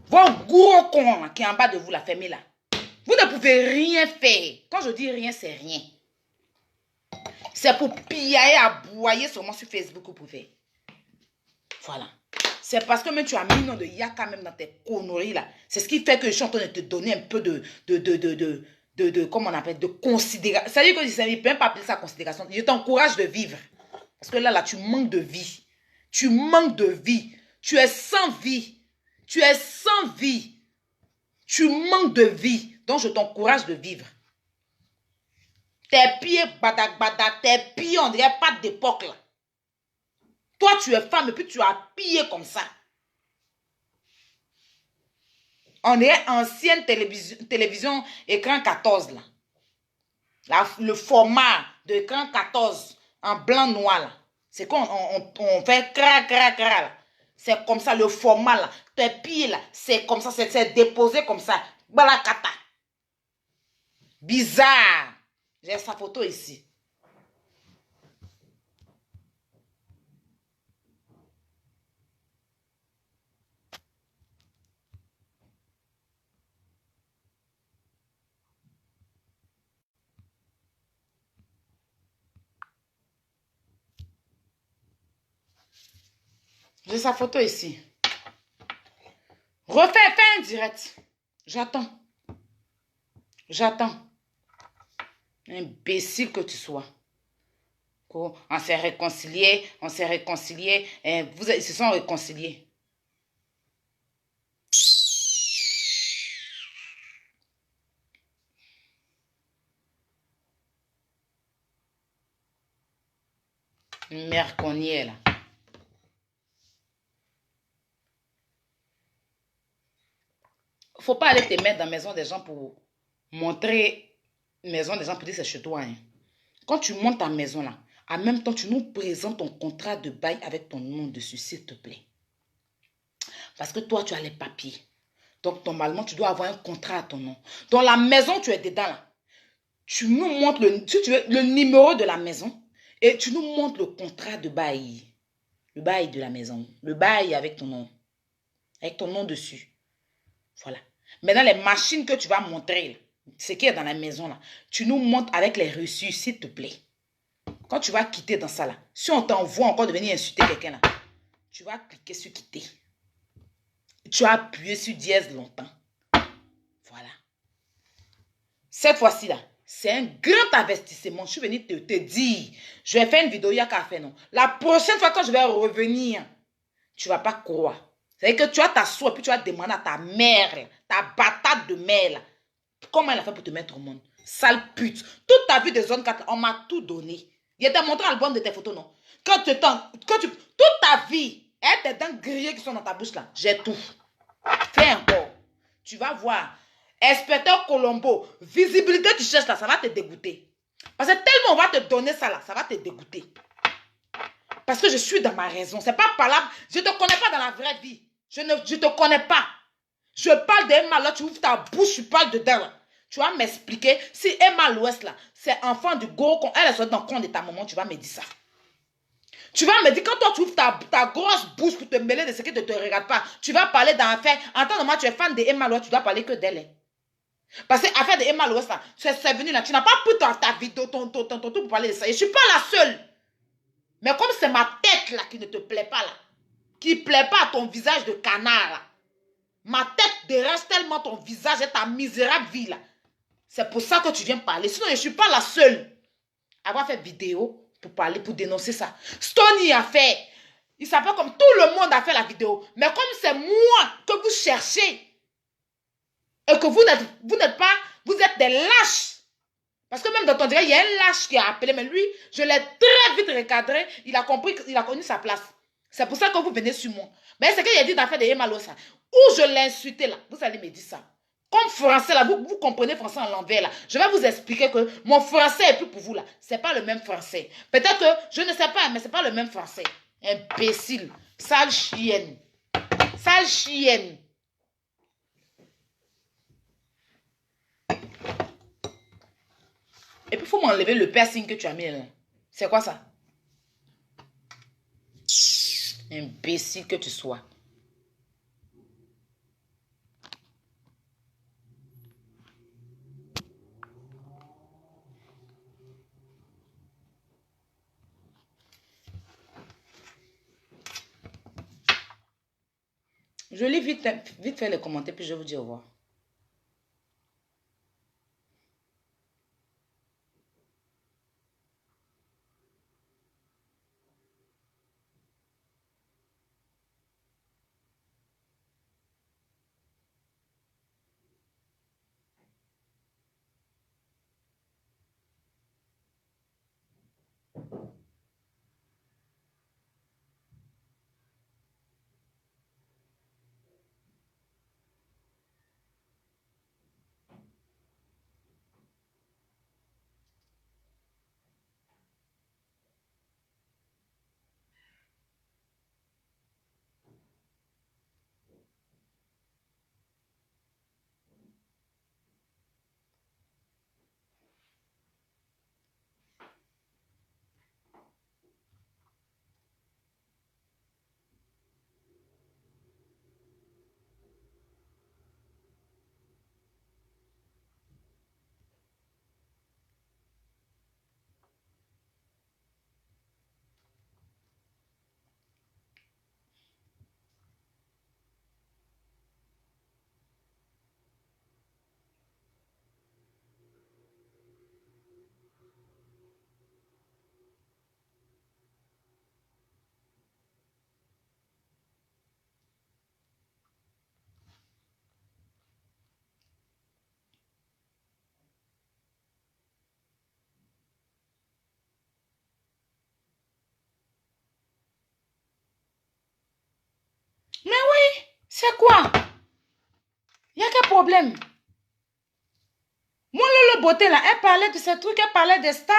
Votre gros con là, qui est en bas de vous, la fermée là. Vous ne pouvez rien faire. Quand je dis rien, c'est rien. C'est pour piailler, aboyer seulement sur Facebook, vous pouvez. Voilà. C'est parce que même tu as mis le nom de Yaka même dans tes conneries là. C'est ce qui fait que je suis en train de te donner un peu comment on appelle, de considération. C'est-à-dire que je ne peux même pas appeler ça considération. Je t'encourage de vivre. Parce que là, tu manques de vie. Tu manques de vie. Tu es sans vie. Tu es sans vie. Tu manques de vie. Donc, je t'encourage de vivre. Tes pieds, badak, tes pieds, on dirait pas d'époque là. Toi, tu es femme et puis tu as pillé comme ça. On est ancienne télévision écran 14 là. Le format de écran 14 en blanc-noir là. C'est qu'on fait cra là. C'est comme ça le format là. Tes pieds là, c'est comme ça, c'est déposé comme ça. Balakata. Bizarre. J'ai sa photo ici. J'ai sa photo ici. Fais un direct. J'attends. J'attends. Imbécile que tu sois. On s'est réconciliés. On s'est réconciliés. Ils se sont réconciliés. Une mère qu'on y est là. Faut pas aller te mettre dans la maison des gens pour montrer une maison des gens pour dire c'est chez toi. Hein. Quand tu montes ta maison là, en même temps, tu nous présentes ton contrat de bail avec ton nom dessus, s'il te plaît. Parce que toi, tu as les papiers. Donc, normalement, tu dois avoir un contrat à ton nom. Dans la maison, tu es dedans là. Tu nous montres le numéro de la maison et tu nous montres le contrat de bail. Le bail de la maison. Le bail avec ton nom. Avec ton nom dessus. Voilà. Maintenant, les machines que tu vas montrer, ce qui est dans la maison là, tu nous montres avec les reçus, s'il te plaît. Quand tu vas quitter dans ça là, si on t'envoie encore de venir insulter quelqu'un là, tu vas cliquer sur quitter. Tu as appuyé sur dièse longtemps. Voilà. Cette fois-ci là, c'est un grand investissement. Je suis venue te dire, je vais faire une vidéo, il n'y a qu'à faire non. La prochaine fois quand je vais revenir, tu ne vas pas croire. C'est-à-dire que tu vas t'asseoir et puis tu vas demander à ta mère, ta batade de mère, là, comment elle a fait pour te mettre au monde. Sale pute. Toute ta vie de zone 4, on m'a tout donné. Il t'a montré l'album de tes photos, non? Toute ta vie, tes dents grillées qui sont dans ta bouche là, j'ai tout. Fais encore. Tu vas voir. Inspecteur Colombo, visibilité tu cherches là, ça va te dégoûter. Parce que tellement on va te donner ça là, ça va te dégoûter. Parce que je suis dans ma raison. C'est pas parlable. Je ne te connais pas dans la vraie vie. Je ne te connais pas. Je parle d'Emma là, tu ouvres ta bouche, tu parles dedans là. Tu vas m'expliquer si Emma l'Ouest là, c'est enfant du go, elle est dans le compte de ta maman, tu vas me dire ça. Tu vas me dire, quand toi tu ouvres ta grosse bouche pour te mêler de ce qui ne te regarde pas, tu vas parler d'affaires. En tant que moi, tu es fan d'Emma l'Ouest, tu dois parler que d'elle. Parce que l'affaire d'Emma l'Ouest là, c'est venu là, tu n'as pas pris ta vidéo, ton tout pour parler de ça. Et je ne suis pas la seule. Mais comme c'est ma tête là qui ne te plaît pas là, qui ne plaît pas à ton visage de canard là, ma tête dérange tellement ton visage et ta misérable vie là. C'est pour ça que tu viens parler. Sinon, je ne suis pas la seule à avoir fait vidéo pour parler, pour dénoncer ça. Stony a fait. Il s'appelle comme tout le monde a fait la vidéo. Mais comme c'est moi que vous cherchez et que vous n'êtes pas, vous êtes des lâches. Parce que même dans ton direct, il y a un lâche qui a appelé, mais lui, je l'ai très vite recadré. Il a compris qu'il a connu sa place. C'est pour ça que vous venez sur moi. Mais c'est qu'il a dit d'en faire des Emalosa. Où je l'ai insulté là, vous allez me dire ça. Comme français là, vous comprenez français en l'envers là. Je vais vous expliquer que mon français est plus pour vous là. C'est pas le même français. Peut-être que, je ne sais pas, mais c'est pas le même français. Imbécile. Sale chienne. Sale chienne. Et puis, il faut m'enlever le piercing que tu as mis là. C'est quoi ça? Imbécile que tu sois. Je lis vite fait les commentaires, puis je vous dis au revoir. C'est quoi? Il y a quel problème? Moi, Lolo Beauté, là, elle parlait de ces trucs, elle parlait des stars.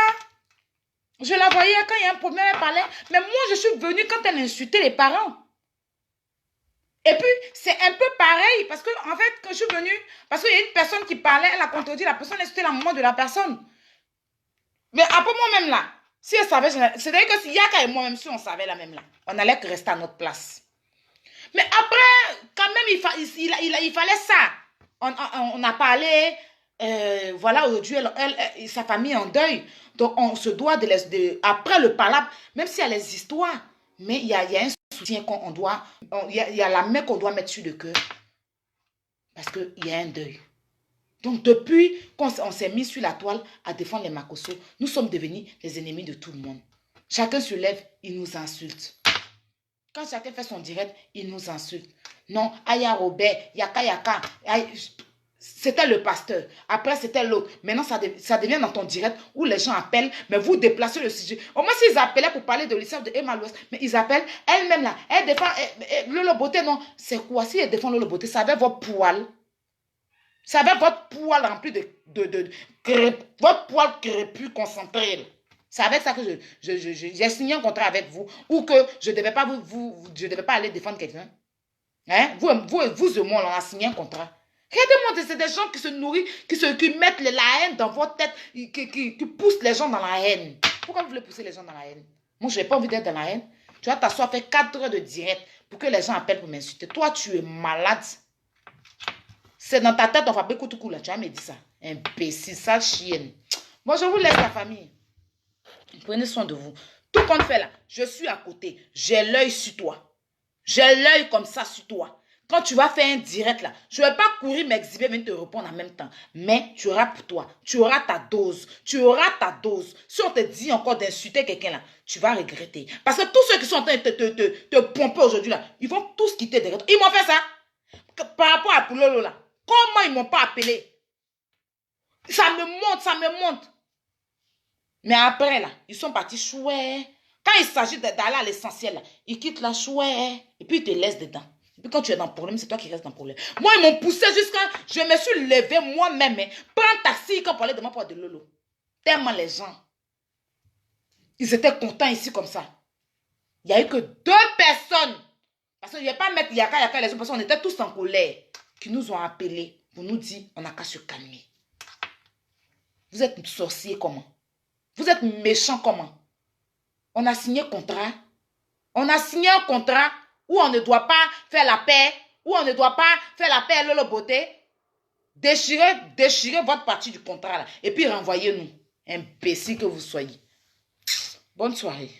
Je la voyais quand il y a un problème, elle parlait. Mais moi, je suis venue quand elle insultait les parents. Et puis, c'est un peu pareil, parce que, en fait, quand je suis venue, parce qu'il y a une personne qui parlait, elle a contredit la personne, insulté la maman de la personne. Mais après moi-même, là, si elle savait, c'est-à-dire que si Yaka et moi-même, si on savait la même, là, on allait rester à notre place. Mais après, quand même, il fallait ça. On a parlé, voilà, aujourd'hui, sa famille est en deuil. Donc, on se doit après le palabre, même s'il y a les histoires, mais il y a un soutien qu'on doit, il y a la main qu'on doit mettre sur le cœur. Parce qu'il y a un deuil. Donc, depuis qu'on s'est mis sur la toile à défendre les Makosso, nous sommes devenus les ennemis de tout le monde. Chacun se lève, il nous insulte. Quand chacun fait son direct, il nous insulte. Non, Aya Robert, Yaka, c'était le pasteur. Après, c'était l'autre. Maintenant, ça devient dans ton direct où les gens appellent, mais vous déplacez le sujet. Au moins, s'ils appelaient pour parler de l'histoire de Emma Louest, mais ils appellent elle-même là. Elle défend Lolo Beauté, non. C'est quoi? Si elle défend Lolo Beauté, ça avait votre poil. Ça avait votre poil rempli votre poil crépus concentré. C'est avec ça que j'ai signé un contrat avec vous ou que je ne devais pas aller défendre quelqu'un. Hein? Vous et moi, on a signé un contrat. Regardez-moi, c'est des gens qui se nourrissent, qui mettent la haine dans votre tête, qui poussent les gens dans la haine. Pourquoi vous voulez pousser les gens dans la haine? Moi, je n'ai pas envie d'être dans la haine. Tu vas t'asseoir, faire 4 heures de direct pour que les gens appellent pour m'insulter. Toi, tu es malade. C'est dans ta tête, on va beaucoup tout là. Tu vas me dire ça. Imbécile, sale chienne. Bon, je vous laisse la famille. Prenez soin de vous. Tout compte fait là, je suis à côté. J'ai l'œil sur toi. J'ai l'œil comme ça sur toi. Quand tu vas faire un direct là, je ne vais pas courir m'exhiber, mais te répondre en même temps. Mais tu auras pour toi. Tu auras ta dose. Tu auras ta dose. Si on te dit encore d'insulter quelqu'un là, tu vas regretter. Parce que tous ceux qui sont en train de te pomper aujourd'hui là, ils vont tous quitter derrière toi. Ils m'ont fait ça. Par rapport à Poulolo là. Comment ils ne m'ont pas appelé? Ça me monte. Mais après, là, ils sont partis chouette. Quand il s'agit d'aller à l'essentiel, là, ils quittent la chouette et puis ils te laissent dedans. Et puis quand tu es dans le problème, c'est toi qui restes dans le problème. Moi, ils m'ont poussé jusqu'à... Je me suis levée moi-même. Prends un taxi quand on parlait de moi pour de Lolo. Tellement les gens, ils étaient contents ici comme ça. Il n'y a eu que 2 personnes. Parce qu'il n'y a pas mettre Yaka les autres personnes. On était tous en colère. Qui nous ont appelés pour nous dire on n'a qu'à se calmer. Vous êtes sorciers comment? Vous êtes méchants comment? On a signé un contrat. On a signé un contrat où on ne doit pas faire la paix, où on ne doit pas faire la paix à Lolo Beauté. Déchirez votre partie du contrat là. Et puis renvoyez-nous. Imbécile que vous soyez. Bonne soirée.